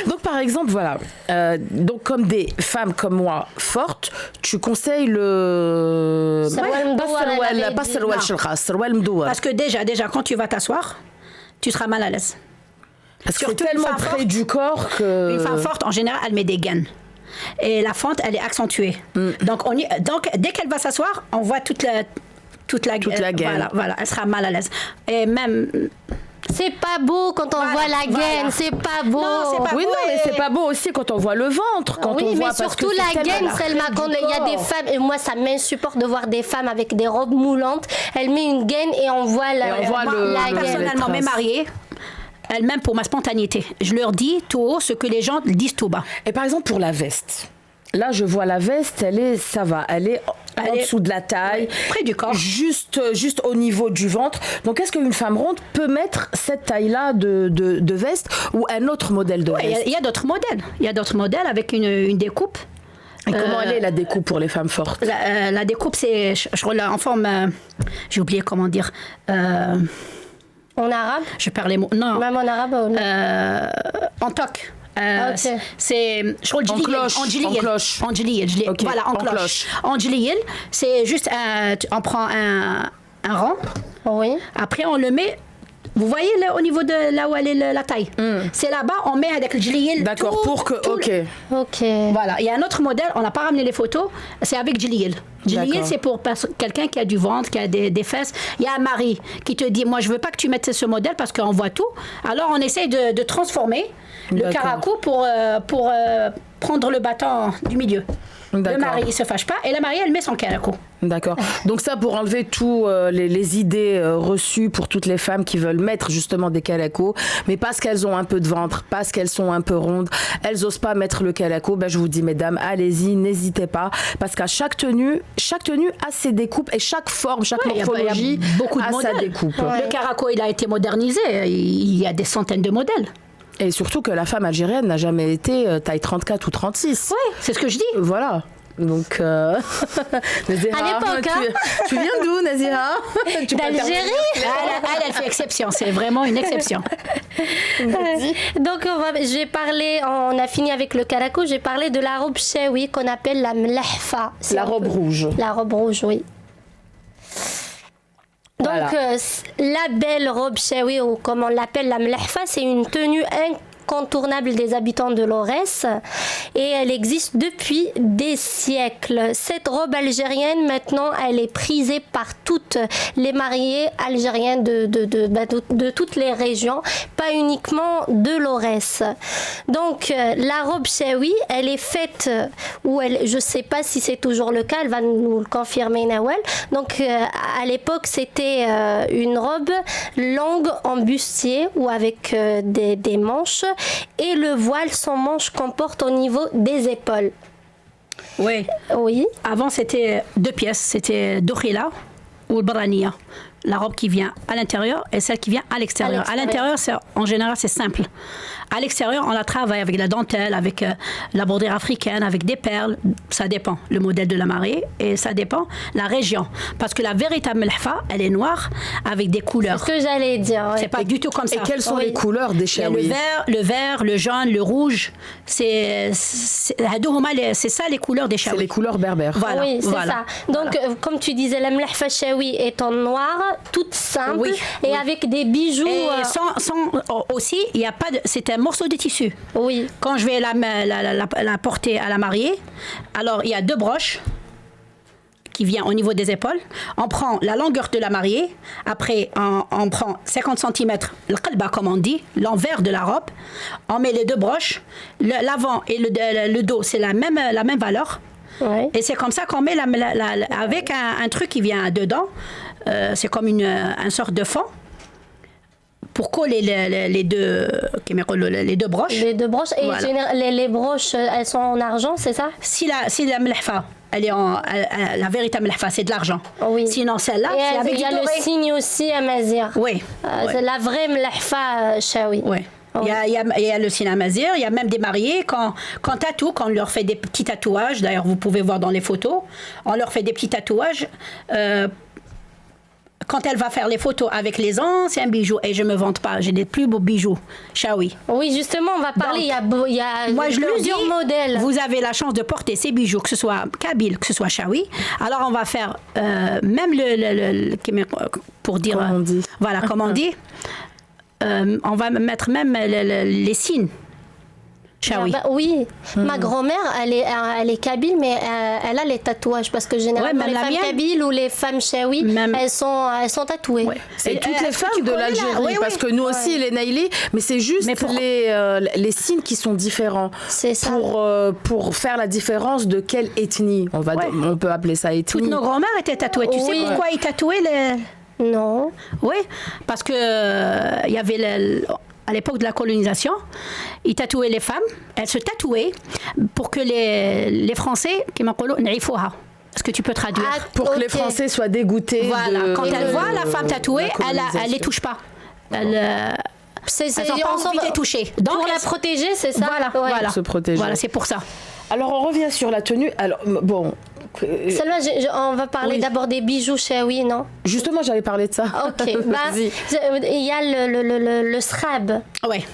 Donc par exemple, voilà. Donc comme des femmes comme moi fortes, tu conseilles le. Parce que déjà, quand tu vas t'asseoir, tu seras mal à l'aise. Parce que c'est tellement près du corps que. Une femme forte, en général, elle met des gaines. Et la fente, elle est accentuée. Donc dès qu'elle va s'asseoir, on voit toute la gaine. Voilà, elle sera mal à l'aise. Et même. C'est pas beau quand on voit la gaine, c'est pas beau. Non, c'est pas beau. Oui, non, mais c'est pas beau aussi quand on voit le ventre. Quand on voit, mais surtout la gaine, Selma, quand il y a des femmes, et moi ça m'insupporte de voir des femmes avec des robes moulantes, elle met une gaine et on voit la gaine. Personnellement, mes mariées, elles-mêmes pour ma spontanéité, je leur dis tout haut ce que les gens disent tout bas. Et par exemple pour la veste. Là, je vois la veste, elle est en dessous de la taille, près du corps, juste au niveau du ventre. Donc, est-ce qu'une femme ronde peut mettre cette taille-là de veste ou un autre modèle de veste? Il y a d'autres modèles. Il y a d'autres modèles avec une découpe. Et comment elle est la découpe pour les femmes fortes? La découpe, c'est en forme. J'ai oublié comment dire. En arabe? Je perds les mots. Non. Même en arabe? En toc. Okay. C'est en cloche. Voilà, en cloche. En djiliyel, c'est juste on prend un rang. Oui. Après on le met. Vous voyez au niveau de là où elle est la taille. C'est là-bas, on met avec le djiliyel. D'accord, ok. Voilà, il y a un autre modèle, on n'a pas ramené les photos, c'est avec djiliyel. Djiliyel, c'est pour quelqu'un qui a du ventre, qui a des fesses. Il y a un mari qui te dit, moi je veux pas que tu mettes ce modèle parce qu'on voit tout. Alors on essaye de transformer le caraco pour prendre le bâton du milieu. Le mari, il se fâche pas et la mariée, elle met son caraco. D'accord. Donc ça, pour enlever tous les idées reçues pour toutes les femmes qui veulent mettre justement des calacos, mais parce qu'elles ont un peu de ventre, parce qu'elles sont un peu rondes, elles osent pas mettre le calaco. Je vous dis, mesdames, allez-y, n'hésitez pas, parce qu'à chaque tenue a ses découpes et chaque forme, chaque morphologie a sa découpe. Le caraco, il a été modernisé. Il y a des centaines de modèles. Et surtout que la femme algérienne n'a jamais été taille 34 ou 36. Oui, c'est ce que je dis. Voilà. Donc, Nazira, à l'époque, tu viens d'où, Nazira? D'Algérie. Elle fait exception, c'est vraiment une exception. Donc, on a fini avec le caraco, j'ai parlé de la robe chewi qu'on appelle la mlahfa. La robe rouge. La robe rouge, oui. Donc, la belle robe chewi, ou comme on l'appelle la mlahfa, c'est une tenue incontournable des habitants de l'Aurès et elle existe depuis des siècles. Cette robe algérienne, maintenant, elle est prisée par toutes les mariées algériennes de toutes les régions, pas uniquement de l'Aurès. Donc, la robe chewi, elle est faite, je ne sais pas si c'est toujours le cas, elle va nous le confirmer, Nawel. Donc, à l'époque, c'était une robe longue en bustier ou avec des manches et le voile sans manche qu'on porte au niveau des épaules. Oui. Avant, c'était 2 pièces. C'était Dokhila ou Barania. La robe qui vient à l'intérieur et celle qui vient à l'extérieur. À l'intérieur, en général, c'est simple. À l'extérieur, on la travaille avec la dentelle, avec la bordure africaine, avec des perles. Ça dépend le modèle de la mariée et ça dépend la région. Parce que la véritable melhfa, elle est noire avec des couleurs. C'est ce que j'allais dire. C'est pas du tout comme ça. Et quelles sont les couleurs des chewi? Le vert, le jaune, le rouge. C'est ça les couleurs des chewi. C'est les couleurs berbères. Voilà, oui, c'est ça. Donc, comme tu disais, la melhfa chewi est en noir, toute simple Oui, et oui. avec des bijoux. Et aussi, il y a pas de, c'est un morceau de tissu. Oui. Quand je vais la porter à la mariée, alors il y a 2 broches qui vient au niveau des épaules. On prend la longueur de la mariée. Après, on prend 50 cm, le qalba, comme on dit, l'envers de la robe. On met les 2 broches. L'avant et le dos, c'est la même valeur. Ouais. Et c'est comme ça qu'on met avec un truc qui vient dedans. C'est comme une sorte de fond pour coller les deux broches. Les 2 broches. Et Voilà. les broches, elles sont en argent, c'est ça? Si la mlahfa, elle est la véritable mlahfa, c'est de l'argent. Oui. Sinon, celle-là, Et c'est avec il y a du le doré. signe aussi amazir. Oui. C'est la vraie mlahfa shawi. Oui. Il y a le signe amazir, il y a même des mariés, quand tatouent, quand on leur fait des petits tatouages, d'ailleurs vous pouvez voir dans les photos, on leur fait des petits tatouages. Quand elle va faire les photos avec les anciens bijoux, et je ne me vante pas, j'ai des plus beaux bijoux, Shawi. Oui, moi on va parler, il y a Moi, je le dis, plusieurs modèles. vous avez la chance de porter ces bijoux, que ce soit kabyle, que ce soit Shawi. Alors, on va faire même pour dire... Comme on dit. Voilà, comme on dit. On va mettre même les signes. Shawi. Oui, ma grand-mère, elle est kabyle, mais elle a les tatouages parce que généralement même les la femmes mienne. kabyles ou les femmes shawi, Même- elles sont tatouées. Ouais. Et toutes les est-ce que femmes tu de connais l'Algérie, Oui, parce que nous aussi, les Naïli, mais c'est juste Mais pourquoi les signes qui sont différents. C'est ça. Pour faire la différence de quelle ethnie. Ouais. On peut appeler ça ethnie. Toutes nos grand-mères étaient tatouées. Tu sais Oui. pourquoi ils tatouaient les... Non. Oui, parce que il y avait à l'époque de la colonisation, ils tatouaient les femmes. Elles se tatouaient pour que les Français, qui m'appellent, n'arrivent. Est-ce que tu peux traduire? Pour que les Ok. Français soient dégoûtés. Voilà. Quand elles voient la femme tatouée, la elle les touche pas. Elles n'ont pas envie de les toucher. Donc, Pour la protéger, c'est ça. Voilà, Ouais. voilà. Pour se protéger. Voilà, c'est pour ça. Alors, on revient sur la tenue. Alors, bon. Salma, on va parler Oui. d'abord des bijoux shawi, non? Justement, j'allais parler de ça. Ok. Vas-y. Il y a le srab. Ouais.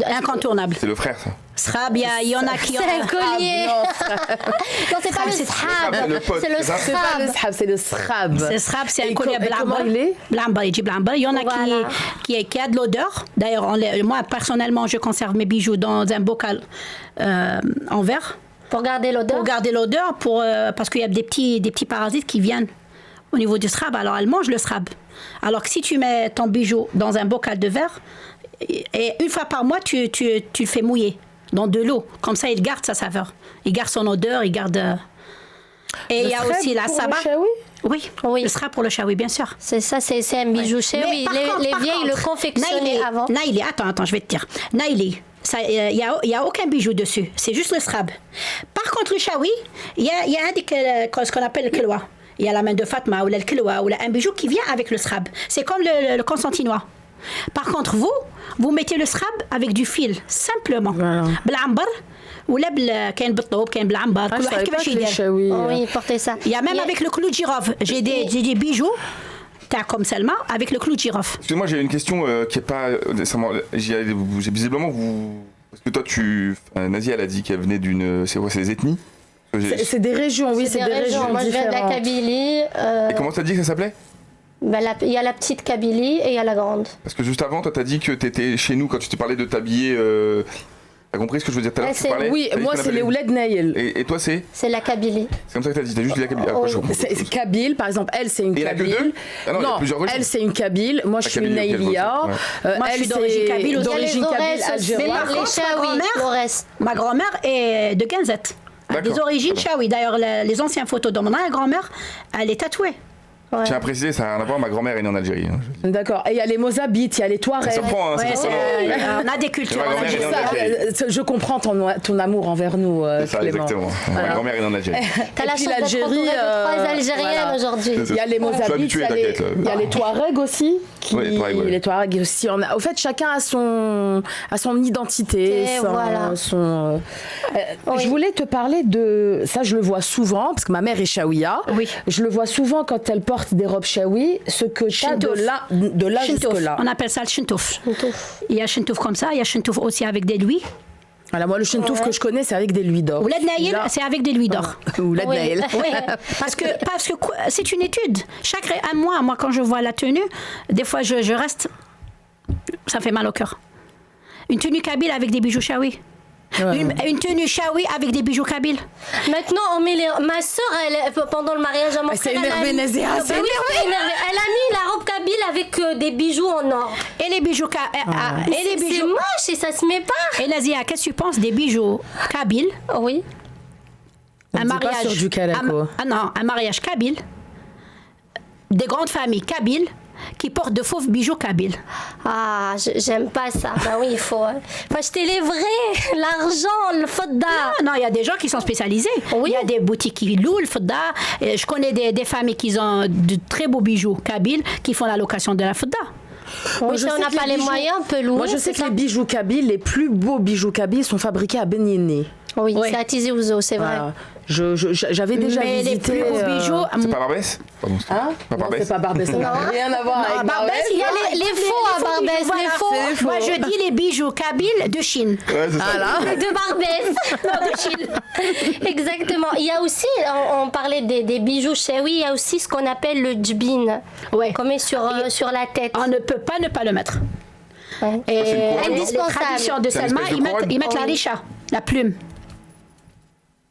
Incontournable. C'est le frère, ça. Srab, il y en a qui C'est un collier. Non, c'est pas le c'est srab. le pote, C'est le c'est ça C'est pas le srab. srab, c'est le srab. C'est srab, c'est Et un collier et comment il est blambar, il dit blambar. Il y en a Voilà. qui a de l'odeur. D'ailleurs, moi, personnellement, je conserve mes bijoux dans un bocal en verre Pour garder l'odeur. pour garder l'odeur, parce qu'il y a des petits parasites qui viennent au niveau du srab. Alors, elle mange le srab. Alors que si tu mets ton bijou dans un bocal de verre, et une fois par mois, tu le fais mouiller dans de l'eau. Comme ça, il garde sa saveur. Il garde son odeur, il garde... Et il y a Le aussi srab la pour saba. le shawi Oui, Oui. le srab pour le shawi, bien sûr. C'est ça, c'est un bijou shawi. par Les contre, vieilles le confectionnaient avant. Naïli, attends, je vais te dire. Naïli, il y a aucun bijou dessus. C'est juste le srab. Par contre, le shawi, il y a ce qu'on appelle le kilwa. Il y a la main de Fatma ou le kilwa ou un bijou qui vient avec le srab. C'est comme le constantinois. Par contre, vous mettez le srab avec du fil, simplement. Voilà. Blambar, ou là, كاين بالطوب كاين بالعنبر Ah, كل je واحد savais pas كيفاش que les يدير. shawi. Oui, portez ça. Il y a même avec le clou de girofle. J'ai des bijoux, t'as comme Selma, avec le clou de girofle. Excusez-moi, j'ai une question qui est pas nécessairement. J'ai visiblement vous. Parce que toi, Nadia, elle a dit qu'elle venait d'une. C'est quoi, c'est des ethnies? C'est des régions, oui, c'est des régions Moi, je viens de la différentes. Kabylie. Et comment t'as dit que ça s'appelait? Il y a la petite Kabylie et il y a la grande. Parce que juste avant, toi, t'as dit que t'étais chez nous quand tu t'es parlé de t'habiller. T'as compris ce que je veux dire tout à l'heure? Ouais, Tu c'est- parlais, Oui, t'as dit moi, qu'on c'est appelait- les Ouled Naïl. Et toi, c'est C'est la Kabylie. C'est comme ça que t'as dit. T'as juste dit la Kabyle. Après, je comprends. C'est Kabyle, par exemple, elle c'est une Et il y en a que Kabyle. deux Ah non, il y a plusieurs régions. elle c'est une Kabyle, moi je Ah, suis une Kabylie, ok, Naïlia. ouais. Moi, je Elle suis d'origine c'est kabyle aussi. d'origine kabyle Les algérienne. Mais par les contre, ma Chaouis, grand-mère- le reste. Ma grand-mère est de Genzet. D'accord. Des origines Chaoui. D'ailleurs, les anciennes photos de mon grand-mère, elle est tatouée. Ouais. Je tiens à préciser, ça n'a rien à voir. Ma grand-mère est née en Algérie. hein. D'accord. Et il y a les Mozabites, il y a les Touaregs. Ça prend, hein, Ouais, c'est pour ça. on a des cultures. Ma on a grand-mère des- est en Ça, Algérie. je comprends ton amour envers nous, C'est ça, Clément. exactement. Ma grand-mère est née en Algérie. T'as Et la puis chance d'être l'Algérie, entourée de 3 voilà. Algériennes aujourd'hui. Il y a les Je suis Mozabites, habitué, t'inquiète, là. il y a les Touaregs aussi. Ouais, les Touaregs, ouais. Les Touaregs aussi. Au fait, chacun a son identité. Et voilà. Je voulais te parler de... Ça, je le vois souvent, parce que ma mère est chaouia. Oui. Je le vois souvent quand elle porte des robes chaoui, ce que tu as de là Shintouf. jusque là. On appelle ça le shintouf. Il y a shintouf comme ça, il y a shintouf aussi avec des louis. Voilà, moi, le chentouf que je connais, c'est avec des louis d'or. Ouled Naïl, c'est avec des louis d'or. Ouled Oui. Naïl. Oui, parce que c'est une étude. Chaque un mois, moi, quand je vois la tenue, des fois, je reste... Ça fait mal au cœur. Une tenue kabyle avec des bijoux chaoui. Ouais. Une tenue chaoui avec des bijoux kabyles. Maintenant, on met ma soeur, elle, pendant le mariage à mon C'est frère, énervé, Nazia, c'est oui, c'est énervé. Elle a mis la robe kabyle avec des bijoux en or. Et les bijoux... et les C'est bijoux... moche et ça se met pas. Et Nazia, qu'est-ce que tu penses des bijoux kabyles? Oui. On dit pas sur du calaco. Un mariage kabyle, des grandes familles kabyles qui portent de faux bijoux kabyles. Ah, j'aime pas ça. Ben oui, il faut acheter les vrais, l'argent, le fodda. Non, il y a des gens qui sont spécialisés. Oui. Il y a des boutiques qui louent le fodda. Et je connais des familles qui ont de très beaux bijoux kabyles qui font la location de la fodda. Oui, je si on sais n'a que pas les les bijoux- moyens, on peut louer. Moi, je sais c'est que ça. les bijoux kabyles, les plus beaux bijoux kabyles sont fabriqués à Benyéné. Oui, Oui. c'est à Tizi Ouzou, c'est vrai. Voilà. J'avais déjà Mais les visité. plus beaux bijoux... C'est pas Barbès? Pardon. Hein Pas Non, Barbès. c'est pas Barbès. Ça n'a rien à voir avec Barbès, Barbès. Il y a les faux à Barbès, bijoux, les voilà. faux. C'est faux. Moi, je dis les bijoux kabyles de Chine. Ouais, c'est ça. Voilà. De Barbès. Non, de Chine. Exactement. Il y a aussi, on parlait des bijoux chewi, il y a aussi ce qu'on appelle le djbin, Ouais. qu'on met sur la tête. On ne peut pas ne pas le mettre. Ouais. Et c'est une couronne, les Indispensable. traditions de C'est une Salma, espèce de ils mettent la couronne. richa, la plume.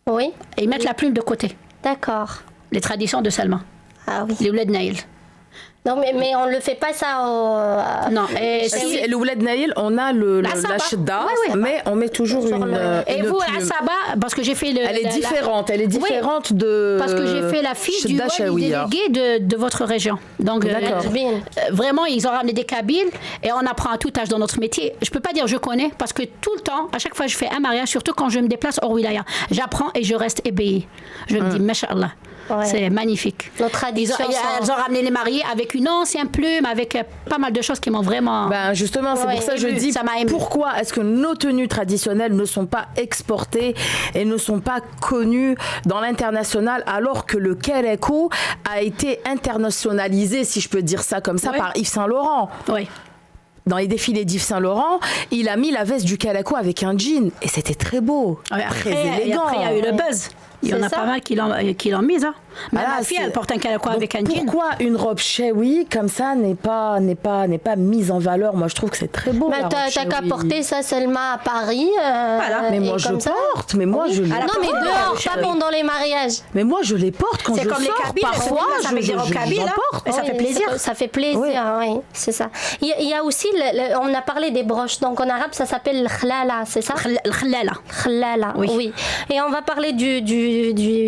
Oui, Et ils mettent la plume de côté. d'accord. Les traditions de Salma. Ah oui. Les Ouled Naïl. Non, mais on ne le fait pas ça au... Non, et Si, si- le Ouled Naïl, on a La la Saba. chedda, Ouais, ouais. mais on met toujours Sur une. le- Et une vous, à plume. Saba, parce que j'ai fait le. Elle est différente. Elle est différente de. Parce que j'ai fait la fiche du chedda wali chaouia. délégué de votre région. Donc, D'accord. Djbin. vraiment, ils ont ramené des Kabyles et on apprend à tout âge dans notre métier. Je peux pas dire je connais parce que tout le temps, à chaque fois que je fais un mariage, surtout quand je me déplace hors wilaya, j'apprends et je reste ébahie. Je me dis, Masha'Allah, Ouais. c'est magnifique. Nos Ils traditions ont, sont- elles ont ramené les mariés avec une ancienne plume, avec pas mal de choses qui m'ont vraiment. Ben justement, c'est Ouais, pour ça que je ému. dis Ça m'a ému. pourquoi est-ce que nos tenues traditionnelles ne sont pas exportées et ne sont pas connues dans l'international alors que le Keleko a été internationalisé, si je peux dire ça comme ça, Ouais. par Yves Saint Laurent. Oui. Dans les défilés d'Yves Saint Laurent, il a mis la veste du Keleko avec un jean et c'était très beau, très élégant. Après, il y a eu le buzz. Il y en C'est a ça. pas mal qui l'ont mise. Hein. Même Voilà, ma fille, c'est- elle porte un calaco Donc, avec un jean. pourquoi une robe chewi comme ça n'est pas mise en valeur? Moi, je trouve que c'est très beau. Bah, la t'as robe qu'à chewi. porter ça seulement à Paris. Voilà. Mais et moi, je comme ça. porte. Mais moi, je les Non, mais porte. dehors, le pas chewi. pendant les mariages. Mais moi, je les porte quand C'est je comme les sors. Kabyles, Parfois, ça met des robes Kabyles, j'en hein. porte. Et ça Oui, fait plaisir. Ça fait plaisir, Oui. oui, c'est ça. Il y a aussi, on a parlé des broches. Donc en arabe, ça s'appelle le khlala, c'est ça? Le khlala. Khlala, Oui. oui. Et on va parler du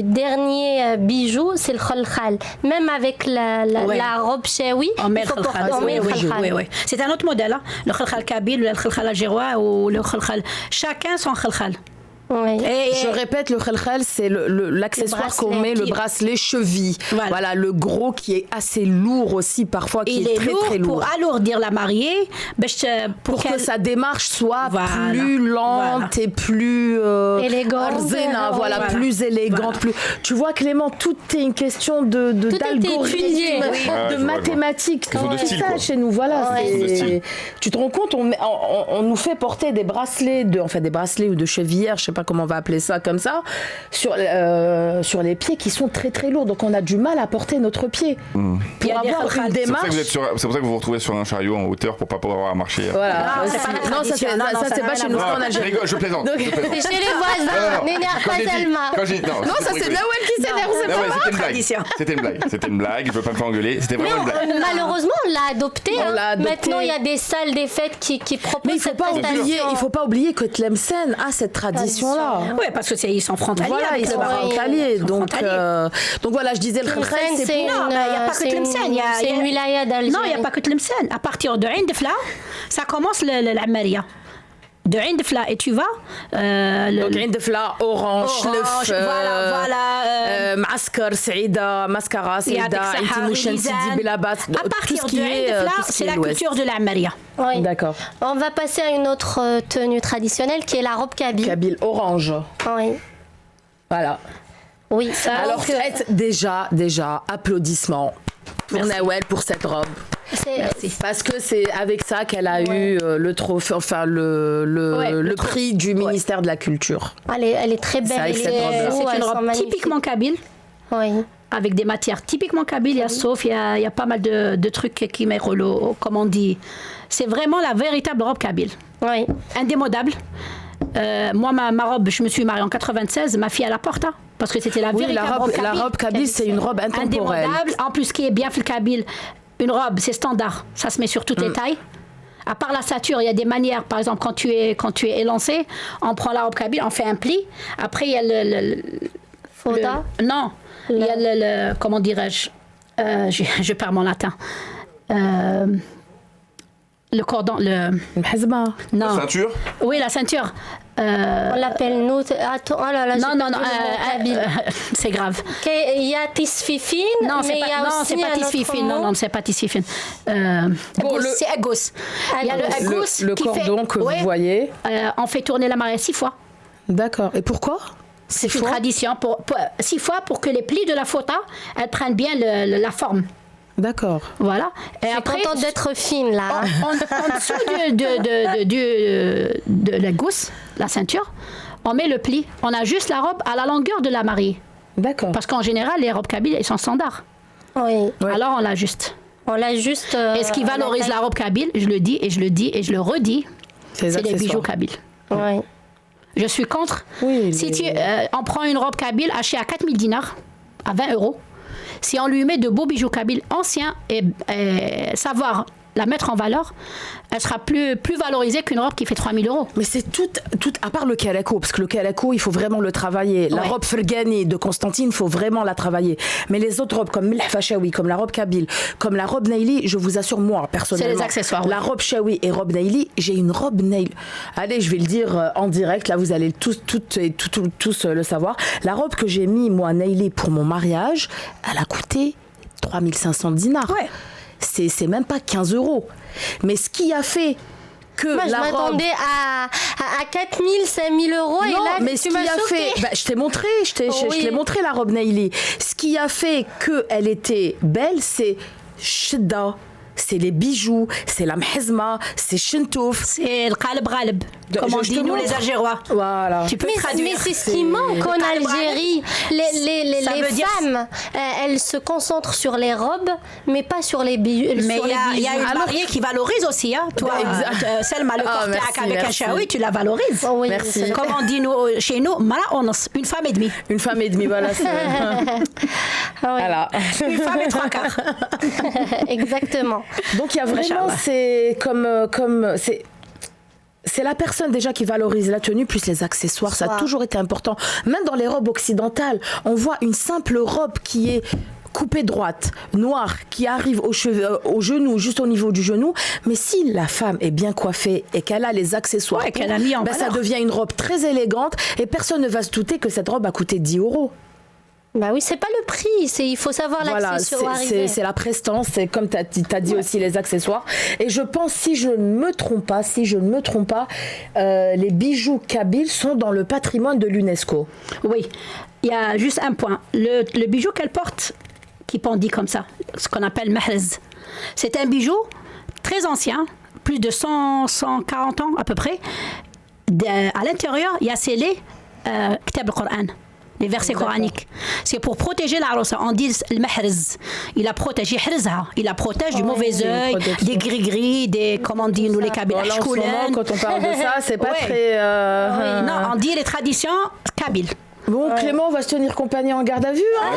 dernier bijou, c'est le khalkhal. Même avec Ouais. la robe chewi, On met il le faut khalkhal. porter- on met le khalkhal. Oui. C'est un autre modèle. Hein. Le khalkhal kabyle, le khalkhal algérois ou le khalkhal. Chacun son khalkhal. Oui. Et- Je répète, le khelkhel, c'est l'accessoire bracelet. qu'on met, le Qui- bracelet cheville. Voilà. Le gros qui est assez lourd aussi, parfois, qui il est est très lourd très lourd. pour alourdir la mariée, Pour que qu'elle- sa démarche soit Voilà. plus lente Voilà. et plus Élégante. arzena, voilà, Voilà. plus élégante. Voilà. Plus... Tu vois, Clément, tout est une question a été d'algorithme, étudié. Oui. Ouais, de je vois, je vois. mathématiques. Question de Tout style, ça quoi. chez nous, voilà. Ouais. Question de style. Tu te rends compte, on nous fait porter des bracelets, des bracelets ou de chevillères, je sais pas comment on va appeler ça, comme ça, sur les pieds qui sont très très lourds. Donc on a du mal à porter notre pied. Il y Pour a des avoir khalkhal. une C'est pour ça démarche. que vous vous retrouvez sur un chariot en hauteur pour pas pouvoir marcher. Voilà. Non, c'est aussi. pas la Non, ça tradition. c'est Non, non, ça c'est n'a pas rien chez à nous, voir. c'est en Je Algérie. rigole, je plaisante. Donc- je plaisante. C'est chez les voisins, n'énerve Quand pas j'ai dit- Selma. quand j'ai- non, Non, ça c'est Nawel qui s'énerve, c'est Ah pas ouais, moi. c'était une blague. Tradition. C'était une blague, je veux pas me faire engueuler. C'était Mais vraiment une blague. malheureusement, on l'a adopté. On hein. l'a adopté. Maintenant, il y a des salles, des fêtes qui proposent Mais il faut cette pas prestation. oublier que Tlemcen a cette tradition-là. Oui, parce que ils sont frontaliers. Voilà, avec ils le sont Maroc. frontaliers. Ils sont Donc frontaliers. voilà, je disais le Tlemcen, khelkhel, c'est c'est pour... Non, mais il n'y a pas que c'est Tlemcen. c'est une wilaya d'Algérie. Non, il n'y a pas que Tlemcen. À partir de Ain Dfla, ça commence l'Amaria. De Ain Dfla, et tu vas. Donc عند فلا orange, Orange, لف voilà, معسكر سعيدة مسكرة سعيدة عندي موشن سيدي بلابات À partir de Ain Dfla, c'est la culture de l'Amaria. Oui. D'accord. On va passer à une autre tenue traditionnelle qui est la robe kabyle. Kabyle orange. Oui. Voilà. Oui. Alors déjà, applaudissements pour Nawel pour cette robe. Merci. Parce que c'est avec ça qu'elle a eu le trophée, enfin le prix du ministère de la Culture. Elle est très belle. C'est une robe typiquement kabyle. Oui. Avec des matières typiquement kabyles, il y a sauf, il y a pas mal de trucs qui m'érolent, comme on dit. C'est vraiment la véritable robe kabyle. Oui. Indémodable. Moi, ma robe, je me suis mariée en 96, ma fille, elle la porte, hein, parce que c'était la véritable robe kabyle. La robe kabyle, c'est une robe intemporelle. Indémodable. En plus, ce qui est bien fait le kabyle, une robe, c'est standard. Ça se met sur toutes les tailles. À part la stature, il y a des manières. Par exemple, quand tu es élancé, on prend la robe kabyle, on fait un pli. Après, il y a Fauda. Non. Il y a comment dirais-je, je perds mon latin. Le cordon, le hezma. Non. La ceinture. Oui, la ceinture. On l'appelle nous. Attends, oh là là. Non, c'est grave. Il y a tisfifine. Non, c'est pas tisfifine. Non, c'est pas tisfifine. C'est agos. Il y a le agos. Le cordon que vous voyez. On fait tourner la mariée 6 fois. D'accord. Et pourquoi? C'est une tradition. 6 fois pour que les plis de la fauta, elles prennent bien la forme. D'accord. Voilà. Et je suis contente d'être fine là. En dessous de la gousse, la ceinture, on met le pli. On ajuste la robe à la longueur de la mariée. D'accord. Parce qu'en général, les robes kabyles, elles sont standards. Oui. Alors on l'ajuste. On l'ajuste. Et ce qui valorise la robe kabyle, je le dis et je le dis et je le redis, c'est les bijoux kabyles. Oui. Je suis contre. Oui, si on prend une robe kabyle achetée à 4000 dinars, à 20 €, si on lui met de beaux bijoux kabyles anciens et savoir la mettre en valeur, elle sera plus valorisée qu'une robe qui fait 3000 €. Mais c'est tout, à part le kalako, parce que le kalako, il faut vraiment le travailler. La robe Fergani de Constantine, il faut vraiment la travailler. Mais les autres robes, comme Milh Fachaoui, comme la robe kabyle, comme la robe Naili, je vous assure, moi, personnellement. C'est les accessoires. La robe Chaoui et robe Naili, j'ai une robe Nail. Allez, je vais le dire en direct, là, vous allez tous le savoir. La robe que j'ai mis, moi, Naili, pour mon mariage, elle a coûté 3500 dinars. Ouais. C'est même pas 15 €. Mais ce qui a fait que moi, je m'attendais à 4 000, 5 000 €. Et là, mais ce qui a fait, je t'ai montré, je t'ai montré la robe Naili. Ce qui a fait qu'elle était belle, c'est Shidda. C'est les bijoux, c'est la mhezma, c'est Shintouf. C'est le qalb-qalb, comme on dit nous les Algérois. Voilà. Tu peux traduire. Mais c'est ce qui manque en Algérie. Les femmes, elles se concentrent sur les robes, mais pas sur les bijoux. Mais il y a une mariée qui valorise aussi. Hein. Toi, Selma, le cortège avec un chaoui, tu la valorises. Oh, oui, merci. Comme on dit chez nous, une femme et demie. Une femme et demie, voilà. Voilà. Une femme et 3/4. Exactement. Donc il y a vraiment, c'est c'est la personne déjà qui valorise la tenue plus les accessoires. Ça a toujours été important. Même dans les robes occidentales, on voit une simple robe qui est coupée droite, noire, qui arrive au genou, juste au niveau du genou. Mais si la femme est bien coiffée et qu'elle a les accessoires, qu'elle a mis en ça devient une robe très élégante et personne ne va se douter que cette robe a coûté 10 €. Bah oui, c'est pas le prix, il faut savoir l'accessoire. C'est la prestance, c'est comme tu as dit aussi les accessoires. Et je pense, si je ne me trompe pas, les bijoux kabyles sont dans le patrimoine de l'UNESCO. Oui, il y a juste un point. Le bijou qu'elle porte, qui pendit comme ça, ce qu'on appelle mahrez, c'est un bijou très ancien, plus de 140 ans à peu près. À l'intérieur, il y a scellé Kitab al-Qur'an. Les versets coraniques. C'est pour protéger la arousa. On dit le mahrez. Il a protégé Hrizha. Il la protège du mauvais œil, des gris-gris, des, comment on dit, nous les Kabyles, quand on parle de ça, c'est pas très... Non, on dit les traditions kabyles. Bon, Clément va se tenir compagnie en garde à vue, hein.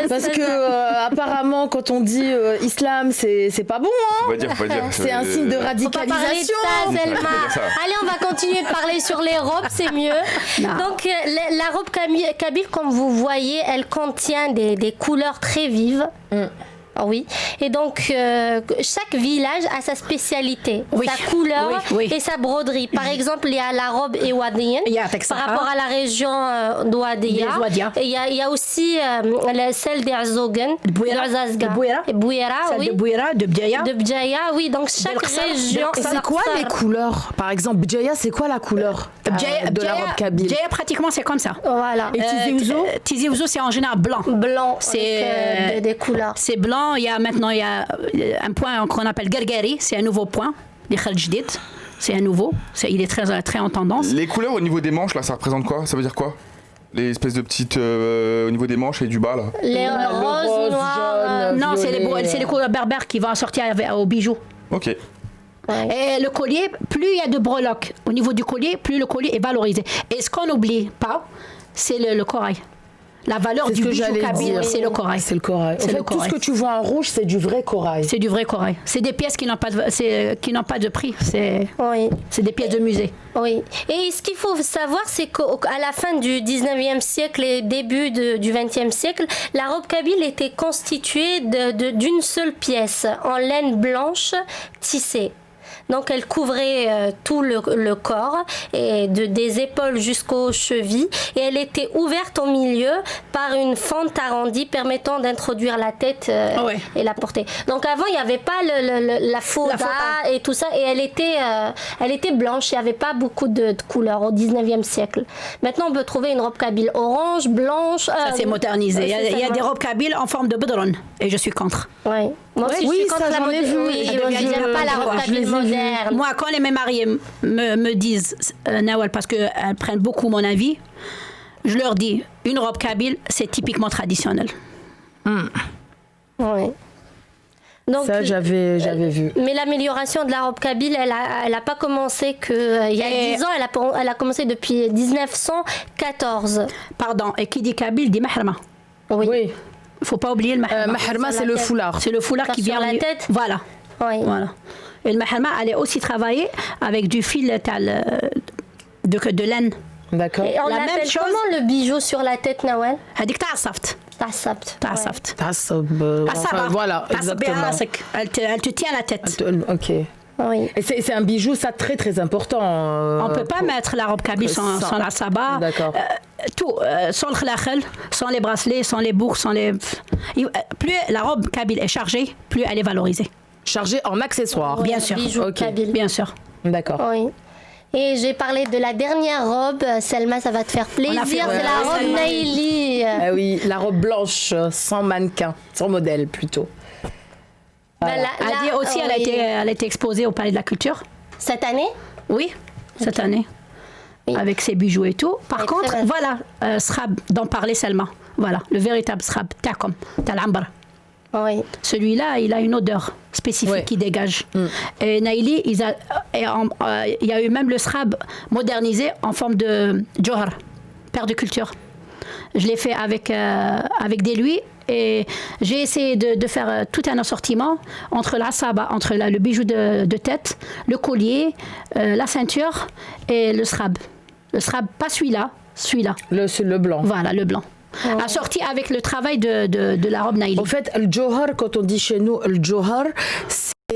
Parce que apparemment, quand on dit islam, c'est pas bon, hein. Faut pas dire. C'est un signe de radicalisation. Faut pas parler de ça, Selma. Allez, on va continuer de parler sur les robes, c'est mieux. Non. Donc, la robe kabyle, comme vous voyez, elle contient des couleurs très vives. Oui, et donc chaque village a sa spécialité, sa couleur et sa broderie. Par exemple, il y a la robe Ewadien par rapport à la région d'Ouadia. Et il y a aussi celle d'Arzogan, de Bouira, oui. De Bouira, de Bdjaya. De Bdjaya, oui. Donc chaque région. C'est quoi les couleurs? Par exemple, Bdjaya, c'est quoi la couleur? de la robe kabyle. Djaya, pratiquement, c'est comme ça. Voilà. Et Tizi Ouzou Tizi Ouzou, c'est en général blanc. Blanc, C'est avec des couleurs. C'est blanc. Il y a un point qu'on appelle Gargari. C'est un nouveau point. Les Khaljdid. C'est un nouveau. Il est très, très en tendance. Les couleurs au niveau des manches, là, ça représente quoi? Ça veut dire quoi? Les espèces de petites au niveau des manches et du bas, là. Les le roses, rose, noirs. jaune. Non, violet. c'est les couleurs berbères qui vont sortir aux bijoux. Ok. Et le collier, plus il y a de breloques au niveau du collier, plus le collier est valorisé. Et ce qu'on n'oublie pas, c'est le corail. La valeur C'est du ce que bijou j'allais kabyle, dire. c'est le corail. C'est le corail. En C'est fait, le tout ce corail. que tu vois en rouge, c'est du vrai corail. C'est du vrai corail. C'est des pièces qui n'ont pas de prix. Oui. C'est des pièces de musée. Oui. Et ce qu'il faut savoir, c'est qu'à la fin du 19e siècle et début du 20e siècle, la robe kabyle était constituée d'une seule pièce en laine blanche tissée. Donc elle couvrait tout le corps, et des épaules jusqu'aux chevilles, et elle était ouverte au milieu par une fente arrondie permettant d'introduire la tête et la porter. Donc avant il n'y avait pas la fauda et tout ça, et elle était blanche, il n'y avait pas beaucoup de couleurs au 19e siècle. Maintenant on peut trouver une robe kabyle orange, blanche. Ça s'est modernisé. Il y a des robes kabyles en forme de bedron, et je suis contre. Oui. Moi aussi, je suis contre la j'en ai vu. Oui, j'aime pas la robe kabyle moderne. Moi, quand les mariés me disent Nawal, parce qu'elles prennent beaucoup mon avis, je leur dis, une robe kabyle, c'est typiquement traditionnel. Oui. Donc, Ça, j'avais vu. mais l'amélioration de la robe kabyle, elle a pas commencé il y a 10 ans, elle a commencé depuis 1914. Pardon, et qui dit kabyle dit mahrama. Oui. Oui. Il ne faut pas oublier le mahrama. Mahrama, Sur c'est la le tête. foulard. C'est le foulard qui Sur vient la au- tête. Voilà. Oui. Voilà. Et le mahrama allait aussi travailler avec du fil de laine. D'accord. Et on La même appelle chose- comment le bijou sur la tête, Nawal? هذيك تاع الصفت. Tassabt. تاع الصفت. Enfin, voilà, exactement. Elle te tient la tête. Ok. Oui. Et c'est un bijou, ça, très très important. On ne peut pas mettre la robe kabyle sans la sabah. D'accord. Tout, sans le khlakhel, sans les bracelets, sans les boucles, sans les... Plus la robe kabyle est chargée, plus elle est valorisée. Chargé en accessoires. Bien sûr. Bijou Ok. kabyle. Bien sûr. D'accord. Oui. Et j'ai parlé de la dernière robe. Selma, ça va te faire plaisir. fait- C'est la robe Selma. Naili. Ah oui, la robe blanche, sans mannequin, sans modèle plutôt. Adi aussi, elle a été exposée au Palais de la Culture. Cette année? Oui, cette année. Oui. Avec ses bijoux et tout. Par Elle est contre, très belle. voilà, Srab, d'en parler Selma. Voilà, le véritable Srab, Takom, Talambar. Oui. Celui-là, il a une odeur spécifique Ouais. qui dégage. Et Naili, il y a eu même le Srab modernisé en forme de Johar, père de culture. Je l'ai fait avec des luis. Et j'ai essayé de faire tout un assortiment entre la saba, entre le bijou de tête, le collier, la ceinture et le srab. Le srab, pas celui-là. Le blanc. Voilà, le blanc. Assorti avec le travail de la robe Naili. Au fait, le johar, quand on dit chez nous le johar,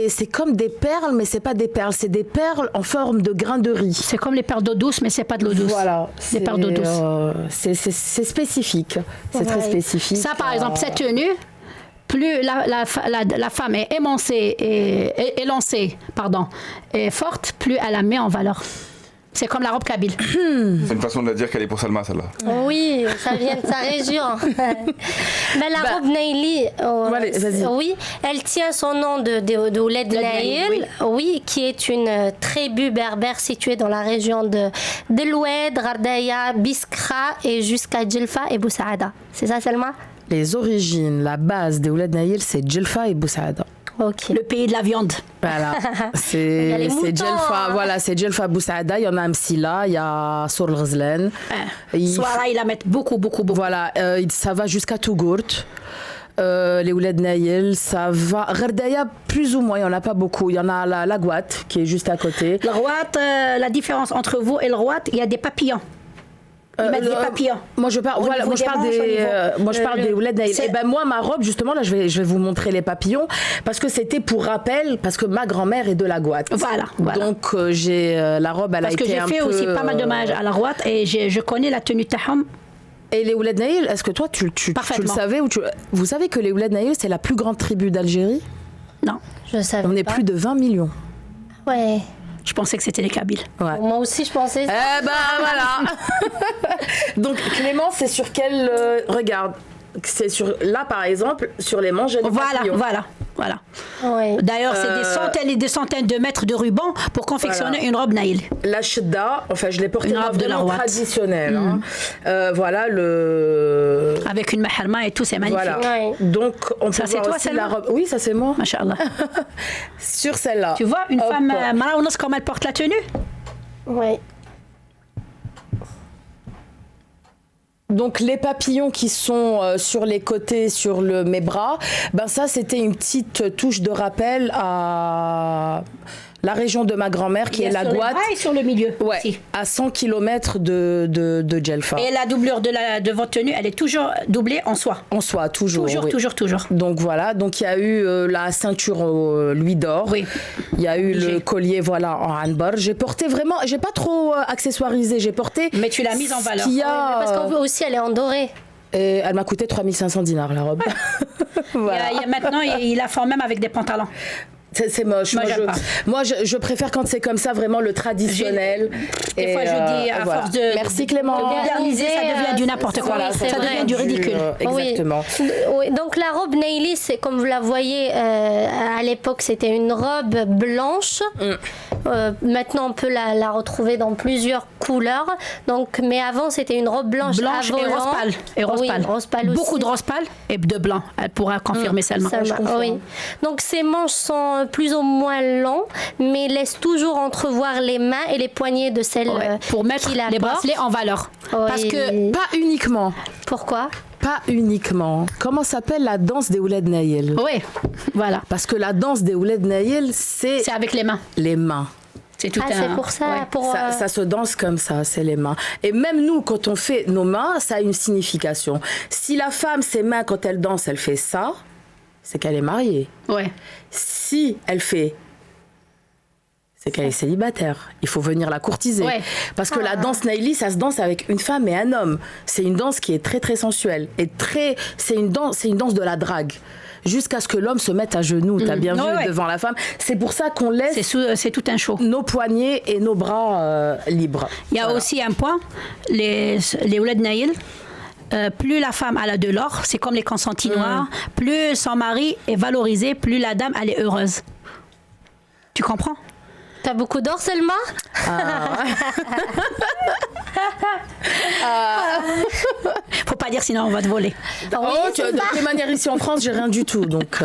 c'est comme des perles, mais c'est pas des perles, c'est des perles en forme de grains de riz. C'est comme les perles d'eau douce, mais c'est pas de l'eau douce. Voilà, Des perles d'eau douce. c'est spécifique, c'est très spécifique. Ça, par exemple, cette tenue, plus la femme est émancée et élancée, et forte, plus elle la met en valeur. C'est comme la robe kabyle. C'est une façon de la dire qu'elle est pour Salma, celle-là. Oui, ça vient de sa région. Mais la robe Naili, Allez, vas-y. oui, elle tient son nom de Ouled Naïl, oui, qui est une tribu berbère située dans la région de Deloued, Ghardaya, Biskra et jusqu'à Djelfa et Boussaada. C'est ça, Selma? Les origines, la base des Ouled Naïl, c'est Djelfa et Boussaada. Ok. Le pays de la viande. Voilà, Il y a les moutons, Djelfa, hein. voilà, c'est Djelfa Boussaada, il y en a à Msila, il y a Sour Ghazlan. Soara, il la met beaucoup. Voilà, ça va jusqu'à Tougourt. Les Ouled Naïl, ça va. Ghardaya, plus ou moins, il n'y en a pas beaucoup. Il y en a la Gouate, qui est juste à côté. Le rouat, la différence entre vous et le rouat, il y a des papillons. Ils mettent des papillons. Moi je parle, Au voilà, niveau moi je des parle manches, des, au niveau- moi je parle des Ouled Naïl. c'est- Et ben moi ma robe justement là je vais vous montrer les papillons parce que c'était pour rappel parce que ma grand-mère est de la Gouate. Voilà. Donc j'ai la robe elle Parce a que été j'ai un fait peu. aussi pas mal d'hommages à la rouat et je connais la tenue taham. Et les Ouled Naïl, est-ce que toi tu le Parfaitement. savais ou vous savez que les Ouled Naïl c'est la plus grande tribu d'Algérie? Je savais On est pas. plus de 20 millions. Ouais. Je pensais que c'était les Kabyles. Ouais. Moi aussi, je pensais. Eh ben voilà. Donc Clément, c'est sur quel regarde, c'est sur là par exemple sur les manches. Voilà. Oui. D'ailleurs, c'est des centaines et des centaines de mètres de ruban pour confectionner une robe Naïl. La shedda, enfin je l'ai portée Une robe de la vraiment Rouat. traditionnelle. Hein. Voilà le. Avec une maharma et tout, c'est magnifique. Voilà. Ouais. Donc on Ça, peut c'est voir toi, aussi celle-là la robe. Oui, ça c'est moi. Masha'Allah. Sur celle-là. Tu vois, une Hop. femme Maraounas, comme elle porte la tenue. Oui. Donc les papillons qui sont sur les côtés, sur mes bras, ben ça c'était une petite touche de rappel à la région de ma grand-mère qui est la Gouat. Et sur le milieu. Ouais, aussi. à 100 km de Djelfa. Et la doublure de votre tenue, elle est toujours doublée en soie. En soi, toujours. Toujours, oui. toujours. Donc voilà, donc il y a eu la ceinture louis d'or. Oui. Il y a eu Obligé. le collier voilà en hanbar. J'ai porté vraiment, j'ai pas trop accessoirisé, j'ai porté. Mais tu l'as mise en valeur. Ce qu'il y a, Parce qu'en aussi, elle est en doré. et elle m'a coûté 3500 dinars la robe. Voilà. Maintenant, il la forme même avec des pantalons. C'est moche. Moi, j'aime pas. Moi, je préfère quand c'est comme ça, vraiment le traditionnel. Des fois, je dis, à force de Merci Clément. moderniser, ça devient du n'importe quoi. Voilà, c'est ça vrai. devient du ridicule. Exactement. Oui, donc la robe Naïli, c'est comme vous la voyez, à l'époque c'était une robe blanche. Maintenant on peut la retrouver dans plusieurs couleurs. Donc, mais avant c'était une robe blanche à Blanche et volant. rose pâle. Et rose Oui, pâle. rose pâle aussi. Beaucoup de rose pâle et de blanc. Elle pourra confirmer Salma. Salma, je confirme. oui. Donc ces manches sont plus ou moins longs, mais laissent toujours entrevoir les mains et les poignets de celle Pour mettre qui la les porte. bracelets en valeur. Oui. Parce que Pas uniquement. Pourquoi? Pas uniquement. Comment s'appelle la danse des Ouled Naïl? oui, voilà. Parce que la danse des Ouled Naïl, c'est C'est avec les mains. les mains. C'est tout Ah, c'est pour ça. ouais. Pour, Ça se danse comme ça, c'est les mains. Et même nous, quand on fait nos mains, ça a une signification. Si la femme, ses mains, quand elle danse, elle fait ça, c'est qu'elle est mariée. Ouais. Si elle fait, c'est qu'elle est célibataire. Il faut venir la courtiser. Ouais. Parce que la danse Naïli, ça se danse avec une femme et un homme. C'est une danse qui est très très sensuelle. Et c'est une danse de la drague. Jusqu'à ce que l'homme se mette à genoux, t'as bien vu, Ouais. devant la femme. C'est pour ça qu'on laisse C'est tout un show. nos poignets et nos bras libres. Il y a aussi un point, les Ouled Naïl, plus la femme elle a de l'or, c'est comme les consentinoirs, plus son mari est valorisé, plus la dame elle est heureuse. Tu comprends? T'as beaucoup d'or, Selma? Faut pas dire sinon on va te voler. De toute manière, ici en France, j'ai rien du tout. Donc,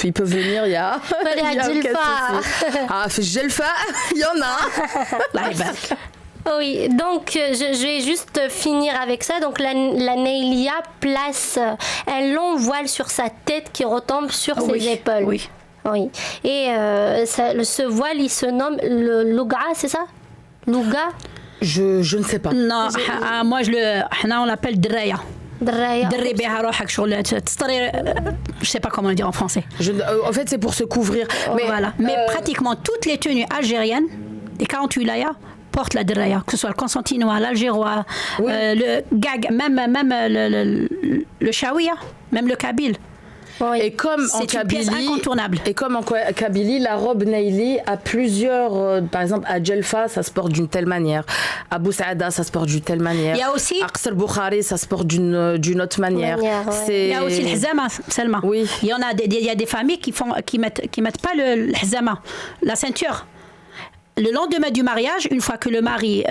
ils peuvent venir, il y a. Allez, à il y a aucun Djelfa. souci. Ah, Djelfa, il y en a. Là, il va. Oui, donc je vais juste finir avec ça. Donc la Naïlia place un long voile sur sa tête qui retombe sur ses épaules. Oui. Oui. Et ce voile, il se nomme le Louga, c'est ça? Louga? Je ne sais pas. Non, moi on l'appelle Draya. Draya. دري بها روحك شغل تستري je sais pas comment le dire en français. En fait, c'est pour se couvrir. Mais voilà. Mais pratiquement toutes les tenues algériennes, les 48 layas, portent la draya, que ce soit le consentinois, l'algérois, le gag, même le chaouia, même le kabyle. Oui. Et comme en C'est une pièce Kabylie, incontournable. et comme en Kabylie, la robe Naïli a plusieurs. Par exemple, à Djelfa, ça se porte d'une telle manière. À Boussaada, ça se porte d'une telle manière. Il y a aussi- À Qsr Boukhari, ça se porte d'une autre manière. Ouais. Il y a aussi le hizama, Selma. Oui. Il y a des familles qui mettent pas le hizama, la ceinture. Le lendemain du mariage, une fois que le mari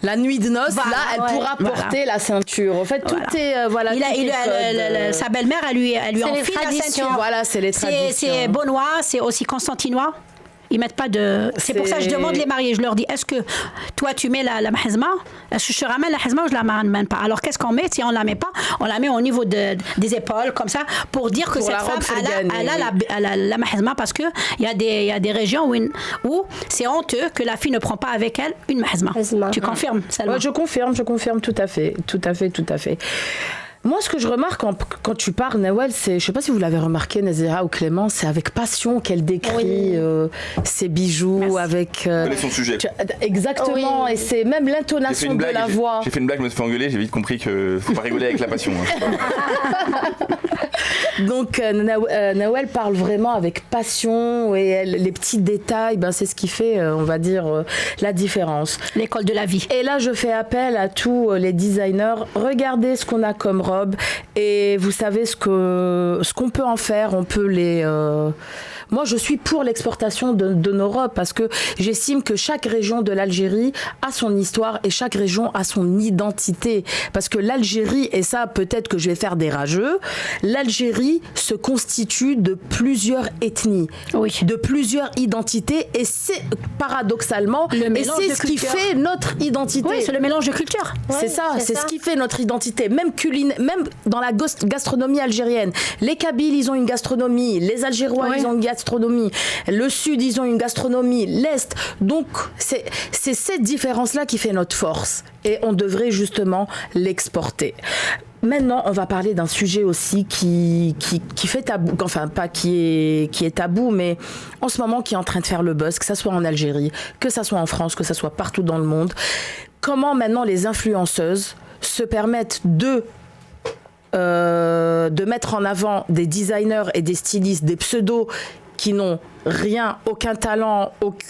La nuit de noces, Voilà, là, elle ouais. pourra porter la ceinture. En fait, tout est voilà. tout est code, sa belle-mère, elle lui C'est les enfile la traditions. ceinture. Voilà, c'est les traditions. C'est Beaunois, c'est aussi Constantinois. Ils mettent pas de. C'est pour ça que je demande les mariés. Je leur dis, est-ce que toi tu mets la mahzma? Est-ce que je ramène la mahzma ou je la ramène pas? Alors qu'est-ce qu'on met? Si on la met pas, on la met au niveau des épaules comme ça pour dire que Pour cette la robe femme fergane, elle a la mahzma parce que il y a des régions où c'est honteux que la fille ne prend pas avec elle une mahzma. Mahzma. Tu confirmes, Salma? Ouais, je confirme tout à fait. Moi, ce que je remarque quand tu parles, Nawel, c'est, je sais pas si vous l'avez remarqué, Nazira ou Clément, c'est avec passion qu'elle décrit ses bijoux, Merci. avec. Connaît son sujet. Exactement, Oui. et c'est même J'ai fait l'intonation une de blague, la voix. j'ai fait une blague, je me suis fait engueuler, j'ai vite compris que faut pas rigoler avec la passion. Hein. Donc Nawel parle vraiment avec passion et les petits détails, c'est ce qui fait, on va dire, la différence. L'école de la vie. Et là, je fais appel à tous les designers. Regardez ce qu'on a comme robe et vous savez ce qu'on peut en faire. On peut les... Moi, je suis pour l'exportation de nos robes parce que j'estime que chaque région de l'Algérie a son histoire et chaque région a son identité. Parce que l'Algérie, et ça, peut-être que je vais faire des rageux, l'Algérie se constitue de plusieurs ethnies, de plusieurs identités et c'est paradoxalement, et c'est ce qui fait notre identité. Oui, c'est le mélange de cultures. C'est ça, c'est ce qui fait notre identité. Même même dans la gastronomie algérienne. Les Kabyles, ils ont une gastronomie. Les Algérois, ils ont une gastronomie. Le Sud, ils ont une gastronomie. L'Est. Donc, c'est cette différence-là qui fait notre force. Et on devrait justement l'exporter. Maintenant, on va parler d'un sujet aussi qui fait tabou, enfin pas qui est tabou, mais en ce moment qui est en train de faire le buzz, que ça soit en Algérie, que ça soit en France, que ça soit partout dans le monde. Comment maintenant les influenceuses se permettent de mettre en avant des designers et des stylistes, des pseudos qui n'ont rien, aucun talent, aucun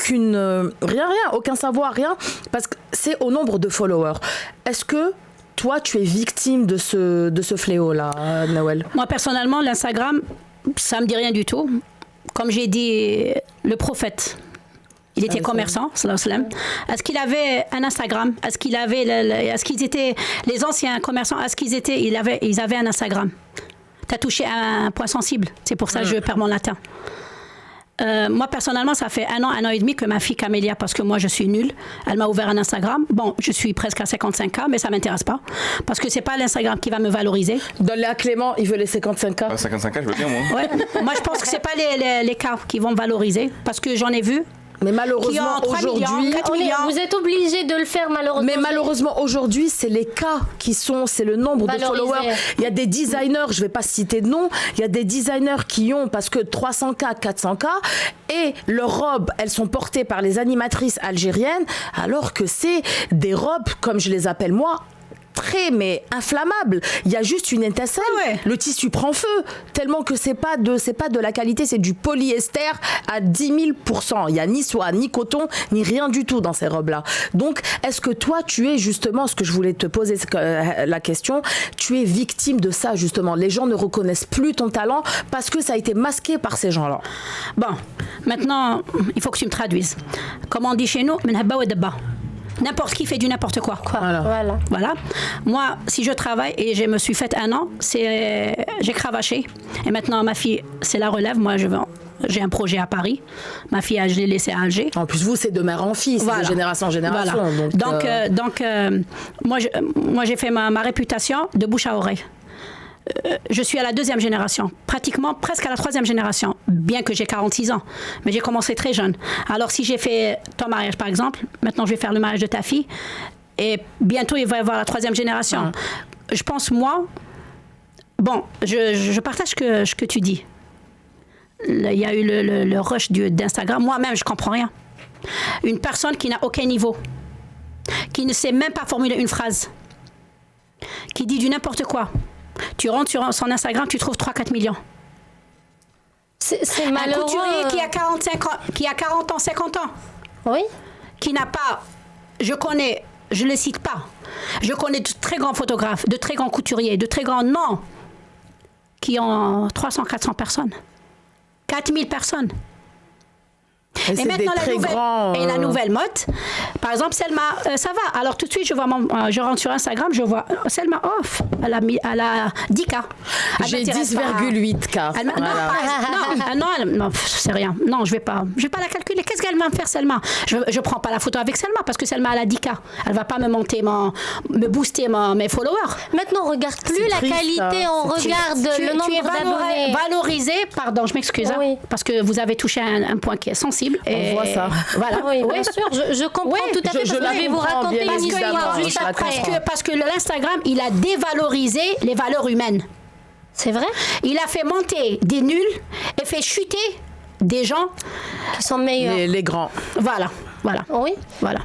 savoir, rien, parce que c'est au nombre de followers. Est-ce que toi, tu es victime de ce fléau-là, Nawel? Moi, personnellement, l'Instagram, ça me dit rien du tout. Comme j'ai dit, le prophète, il était commerçant, sallallahu alayhi wa sallam. Est-ce qu'il avait un Instagram? Est-ce qu'ils étaient les anciens commerçants? Ils avaient un Instagram? Tu as touché un point sensible. C'est pour ça que je perds mon latin. Moi, personnellement, ça fait un an et demi que ma fille Camélia, parce que moi, je suis nulle, elle m'a ouvert un Instagram. Bon, je suis presque à 55K, mais ça ne m'intéresse pas. Parce que ce n'est pas l'Instagram qui va me valoriser. Donne-le à Clément, il veut les 55K. 55K, je veux bien, moi. Ouais. Moi, je pense que ce n'est pas les cas qui vont me valoriser, parce que j'en ai vu. Mais malheureusement, aujourd'hui... Vous êtes obligé de le faire, malheureusement. Mais malheureusement, aujourd'hui, c'est les cas c'est le nombre de followers. Il y a des designers, je ne vais pas citer de nom, il y a des designers qui ont, parce que 300K, 400K, et leurs robes, elles sont portées par les animatrices algériennes, alors que c'est des robes, comme je les appelle moi, mais inflammable. Il y a juste une étincelle. Le tissu prend feu. Tellement que c'est pas de la qualité, c'est du polyester à 10 000%. Il y a ni soie, ni coton, ni rien du tout dans ces robes-là. Donc, est-ce que toi, tu es justement, ce que je voulais te poser la question, tu es victime de ça justement? Les gens ne reconnaissent plus ton talent parce que ça a été masqué par ces gens-là. Bon, maintenant, il faut que tu me traduises. Comme on dit chez nous, n'importe qui fait du n'importe quoi. Voilà. Moi, si je travaille et je me suis faite un an, j'ai cravaché. Et maintenant, ma fille, c'est la relève. Moi, j'ai un projet à Paris. Ma fille, je l'ai laissée à Alger. En plus, vous, c'est de mère en fille, c'est de génération en génération. Voilà. Donc, moi, j'ai fait ma réputation de bouche à oreille. Je suis à la 2e génération, presque à la 3e génération, bien que j'ai 46 ans. Mais j'ai commencé très jeune. Alors, si j'ai fait ton mariage, par exemple, maintenant, je vais faire le mariage de ta fille. Et bientôt, il va y avoir la 3e génération. Je pense, moi... Bon, je partage ce que tu dis. Il y a eu le rush d'Instagram. Moi-même, je ne comprends rien. Une personne qui n'a aucun niveau, qui ne sait même pas formuler une phrase, qui dit du n'importe quoi. Tu rentres sur son Instagram, tu trouves 3-4 millions. C'est malheureux. Un couturier qui a 40 ans, 50 ans. Oui. Qui n'a pas... Je ne les cite pas. Je connais de très grands photographes, de très grands couturiers, de très grands noms qui ont 400 personnes. 4000 personnes. Et maintenant, la nouvelle mode, par exemple, Selma, ça va. Alors, tout de suite, je rentre sur Instagram, je vois Selma off. Elle a 10K. J'ai 10,8K. Non, c'est rien. Non, je vais pas la calculer. Qu'est-ce qu'elle va me faire, Selma? Je prends pas la photo avec Selma parce que Selma, elle a 10K. Elle va pas me booster mes followers. Maintenant, on regarde plus la qualité, on regarde le nombre d'abonnés. Valorisé, pardon, je m'excuse, parce que vous avez touché un point qui est sensible. On voit ça. Voilà. Oui, bien sûr, je comprends tout à fait. Je vais vous raconter une histoire juste après. Parce que l'Instagram, il a dévalorisé les valeurs humaines. C'est vrai? Il a fait monter des nuls et fait chuter des gens qui sont meilleurs. Les grands. Voilà. Voilà. Oui. Voilà.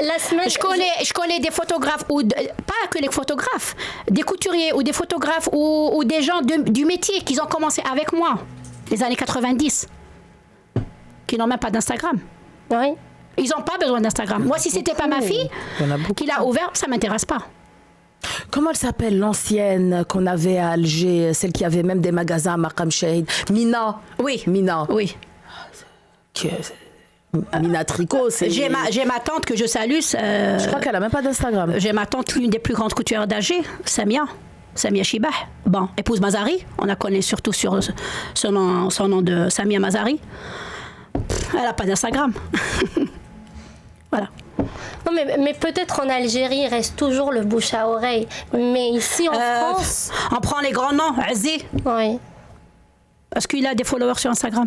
La semaine. Je connais des photographes, pas que les photographes, des couturiers ou des photographes ou des gens du métier qui ont commencé avec moi, les années 90, qui n'ont même pas d'Instagram. Oui. Ils n'ont pas besoin d'Instagram. Moi, si c'était pas ma fille qui l'a ouvert, ça m'intéresse pas. Comment elle s'appelle l'ancienne qu'on avait à Alger, celle qui avait même des magasins à Maqam Shahid? Mina. Oui. Mina. Oui. Mina Tricot, c'est... J'ai ma tante que je salue. Je crois qu'elle a même pas d'Instagram. J'ai ma tante, l'une des plus grandes couturières d'Alger, Samia Chibah. Bon, épouse Mazari. On la connaît surtout sur son nom de Samia Mazari. Elle n'a pas d'Instagram. Voilà. Non, mais peut-être en Algérie, il reste toujours le bouche à oreille. Mais ici, en France... On prend les grands noms. Azé. Oui. Est-ce qu'il a des followers sur Instagram?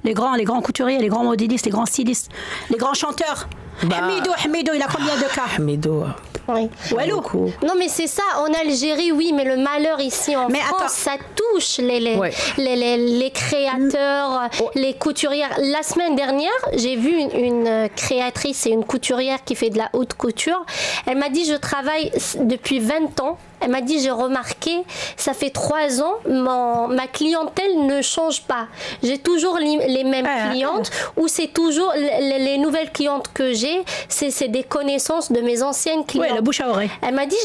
Les grands couturiers, les grands modélistes, les grands stylistes, les grands chanteurs. Hamidou, il a combien de cas? Hamidou. Oui. Walou. Non, mais c'est ça. En Algérie, oui, mais le malheur ici en France, ça touche les créateurs, les couturières. La semaine dernière, j'ai vu une créatrice et une couturière qui fait de la haute couture. Elle m'a dit, je travaille depuis 20 ans. Elle m'a dit, j'ai remarqué, ça fait 3 ans, ma clientèle ne change pas. J'ai toujours les mêmes clientes, ou c'est toujours les nouvelles clientes que j'ai, c'est des connaissances de mes anciennes clientes. Oui, la bouche à oreille. Elle m'a dit,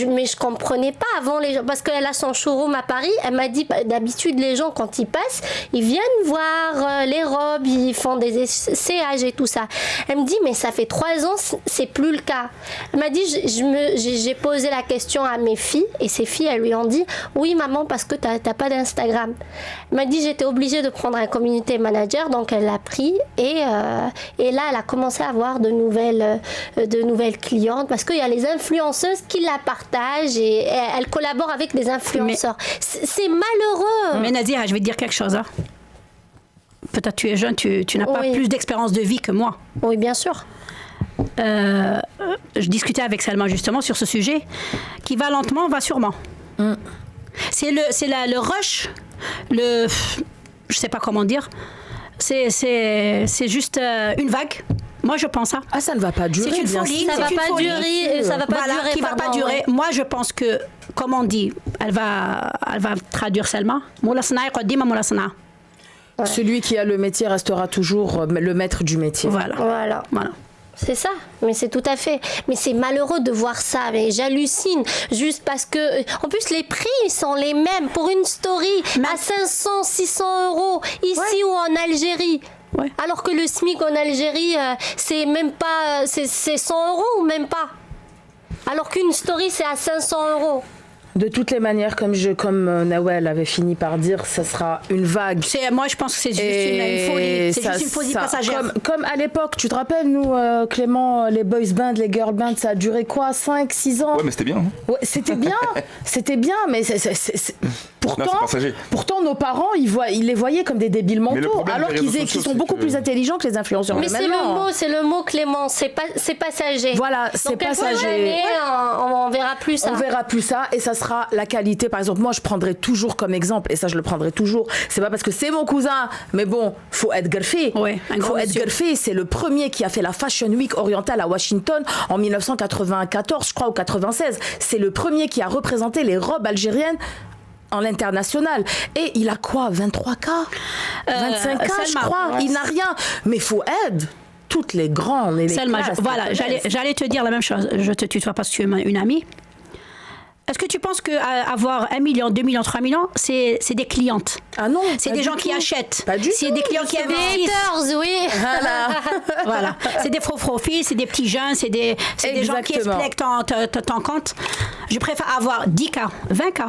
mais je comprenais pas avant les gens, parce qu'elle a son showroom à Paris. Elle m'a dit, d'habitude, les gens, quand ils passent, ils viennent voir les robes, ils font des essayages et tout ça. Elle me dit, mais ça fait 3 ans, c'est plus le cas. Elle m'a dit, j'ai posé la question à mes filles, et ses filles, elles lui ont dit, oui maman, parce que t'as pas d'Instagram. Elle m'a dit, j'étais obligée de prendre un community manager, donc elle l'a pris, et là elle a commencé à avoir de nouvelles clientes, parce qu'il y a les influenceuses qui la partagent, et elle collabore avec des influenceurs. C'est malheureux. Mais Nadia, je vais te dire quelque chose. Hein. Peut-être tu es jeune, tu n'as pas plus d'expérience de vie que moi. Oui, bien sûr. Je discutais avec Salma justement sur ce sujet. Qui va lentement, va sûrement. C'est le rush, je sais pas comment dire. C'est juste une vague. Moi, je pense ça. Ça ne va pas durer. C'est une folie. Ça va pas durer. Qui va pas durer. Moi, je pense que, comme on dit, elle va traduire Salma. Celui qui a le métier restera toujours le maître du métier. Voilà. C'est ça, mais c'est tout à fait. Mais c'est malheureux de voir ça, mais j'hallucine. Juste parce que, en plus, les prix sont les mêmes pour une story à 500, 600 euros ici ou en Algérie. Ouais. Alors que le SMIC en Algérie, c'est même pas, c'est 100 euros ou même pas. Alors qu'une story, c'est à 500 euros. De toutes les manières, comme Nawel avait fini par dire, ça sera une vague. Moi, je pense que c'est juste une folie. C'est juste une folie passagère. Comme à l'époque, tu te rappelles, nous, Clément, les boys bands, les girl bands, ça a duré quoi, 5, 6 ans? Ouais, mais c'était bien. Ouais, c'était bien, mais pourtant, nos parents, ils les voyaient comme des débiles mentaux, alors qu'ils sont beaucoup plus intelligents que les influenceurs. Mais c'est le mot, Clément, c'est passager. Voilà, c'est passager. On verra plus ça. On verra plus ça, et ça sera la qualité. Par exemple, moi, je prendrai toujours comme exemple, et ça, je le prendrai toujours. C'est pas parce que c'est mon cousin, mais bon, faut être Garfi. Garfi, c'est le premier qui a fait la Fashion Week orientale à Washington en 1994, je crois, ou 96. C'est le premier qui a représenté les robes algériennes en l'international. Et il a quoi, 23K 25K, je crois. Il n'a rien. Mais faut aide. Toutes les grandes et les Selma, classes. voilà, j'allais te dire la même chose. Je te tutoie parce que tu es une amie. Est-ce que tu penses qu'avoir 1 million, 2 millions, 3 millions, c'est des clientes? Ah non. C'est des gens qui achètent. Pas du tout. C'est des clients qui investissent. Haters, oui. Voilà. C'est des faux profils, c'est des petits jeunes, c'est des gens qui expliquent ton compte. Je préfère avoir 10K, 20K.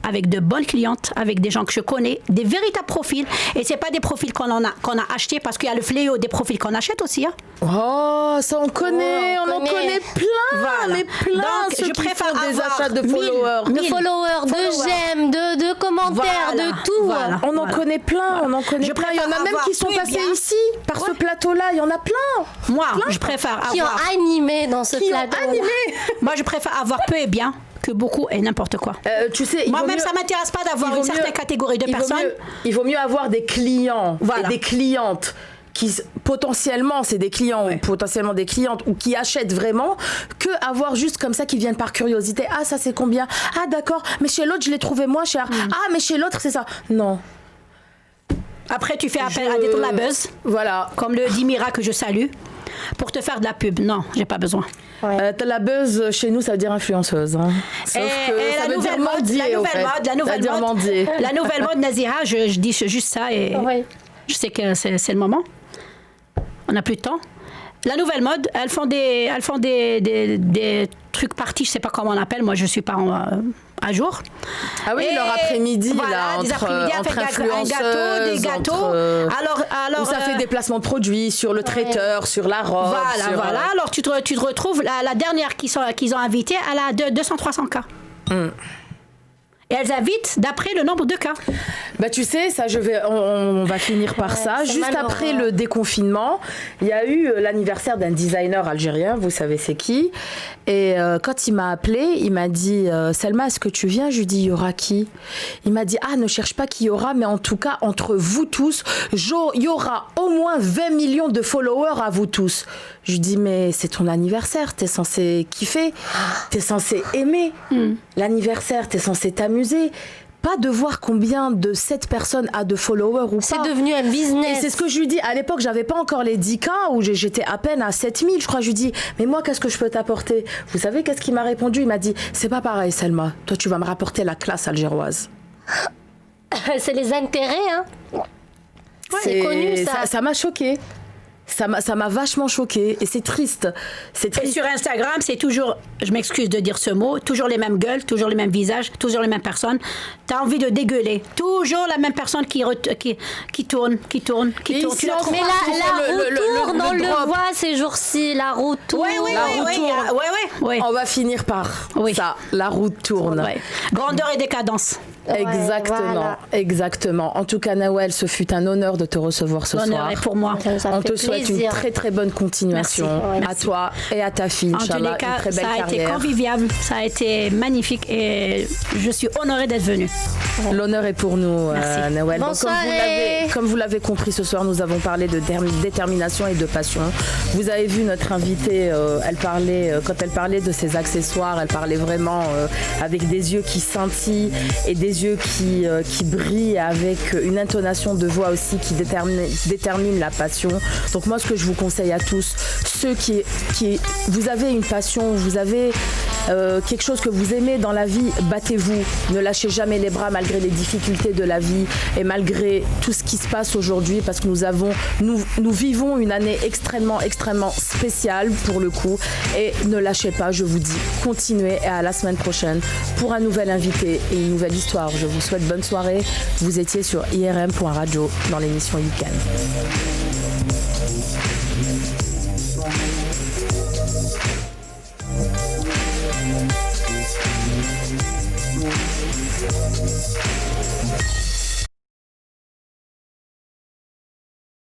Avec de bonnes clientes, avec des gens que je connais, des véritables profils. Et c'est pas des profils qu'on a achetés, parce qu'il y a le fléau des profils qu'on achète aussi. Hein. Oh, ça on connaît, on en connaît plein, voilà. Mais plein. Donc, ceux je qui préfère font des avoir achats de followers, de j'aime, de commentaires, de tout. Voilà. On en connaît plein, on en connaît plein. Il y en a même qui sont passés ici, par ce plateau-là. Il y en a plein. Moi, je préfère avoir... Qui ont animé dans ce plateau. Moi, je préfère avoir peu et bien que beaucoup et n'importe quoi. Tu sais, moi-même, ça m'intéresse pas d'avoir une certaine catégorie de personnes. Il vaut mieux avoir des clients et des clientes qui potentiellement c'est des clients ou potentiellement des clientes ou qui achètent vraiment, que avoir juste comme ça qui viennent par curiosité. Ah, ça c'est combien? Ah, d'accord, mais chez l'autre je l'ai trouvé moins cher. Ah, mais chez l'autre c'est ça. Non. Après, tu fais appel à des tournabuzz, voilà, comme le Dimira que je salue, pour te faire de la pub. Non, j'ai pas besoin. T'as la buzz chez nous, ça veut dire influenceuse. Hein. Sauf que ça veut dire mendier, la nouvelle mode Nazira, je dis juste ça et je sais que c'est le moment. On n'a plus de temps. La nouvelle mode, elles font des trucs parties, je sais pas comment on appelle, moi je suis pas à jour. Ah oui, leur après-midi, voilà, là, des après-midi entre influenceuses, des gâteaux. Alors, où ça fait des placements de produits sur le traiteur, sur la robe. Voilà. Alors tu te retrouves, la dernière qu'ils ont invitée, elle a 200-300 cas. Et elles invitent d'après le nombre de cas. Bah tu sais, ça on va finir par ça. Juste après le déconfinement, il y a eu l'anniversaire d'un designer algérien, vous savez c'est qui. Et quand il m'a appelé, il m'a dit Selma, est-ce que tu viens? Je lui dis, il y aura qui? Il m'a dit, ne cherche pas qui y aura, mais en tout cas, entre vous tous, il y aura au moins 20 millions de followers à vous tous. Je lui dis, mais c'est ton anniversaire, t'es censé kiffer, t'es censé aimer l'anniversaire, t'es censé t'amuser. Pas de voir combien de cette personne a de followers ou pas. C'est devenu un business. Et c'est ce que je lui dis. À l'époque, j'avais pas encore les 10K où j'étais à peine à 7000, je crois. Je lui dis, mais moi, qu'est-ce que je peux t'apporter? Vous savez qu'est-ce qu'il m'a répondu? Il m'a dit, c'est pas pareil, Selma. Toi, tu vas me rapporter la classe algéroise. C'est les intérêts, hein. C'est connu, ça. Ça m'a choquée. Ça m'a vachement choquée et c'est triste. Et sur Instagram, c'est toujours, je m'excuse de dire ce mot, toujours les mêmes gueules, toujours les mêmes visages, toujours les mêmes personnes. T'as envie de dégueuler. Toujours la même personne qui tourne. Mais la roue tourne, on le voit ces jours-ci, la roue tourne. Oui. On va finir par ça, la roue tourne. Grandeur et décadence. Exactement. En tout cas, Nawel, ce fut un honneur de te recevoir ce soir. L'honneur est pour moi. On te souhaite une très très bonne continuation. Merci. À toi et à ta fille. En tous les cas, ça a été convivial, ça a été magnifique et je suis honorée d'être venue. L'honneur est pour nous, Nawel. Bonsoir. Comme vous l'avez compris ce soir, nous avons parlé de détermination et de passion. Vous avez vu notre invitée, quand elle parlait de ses accessoires, elle parlait vraiment avec des yeux qui scintillent et des yeux qui brillent, avec une intonation de voix aussi qui détermine la passion. Donc moi, ce que je vous conseille à tous, ceux qui vous avez une passion, vous avez quelque chose que vous aimez dans la vie, battez-vous, ne lâchez jamais les bras malgré les difficultés de la vie et malgré tout ce qui se passe aujourd'hui, parce que nous vivons une année extrêmement spéciale pour le coup, et ne lâchez pas, je vous dis, continuez, et à la semaine prochaine pour un nouvel invité et une nouvelle histoire. Je vous souhaite bonne soirée. Vous étiez sur IRM.radio dans l'émission You Can.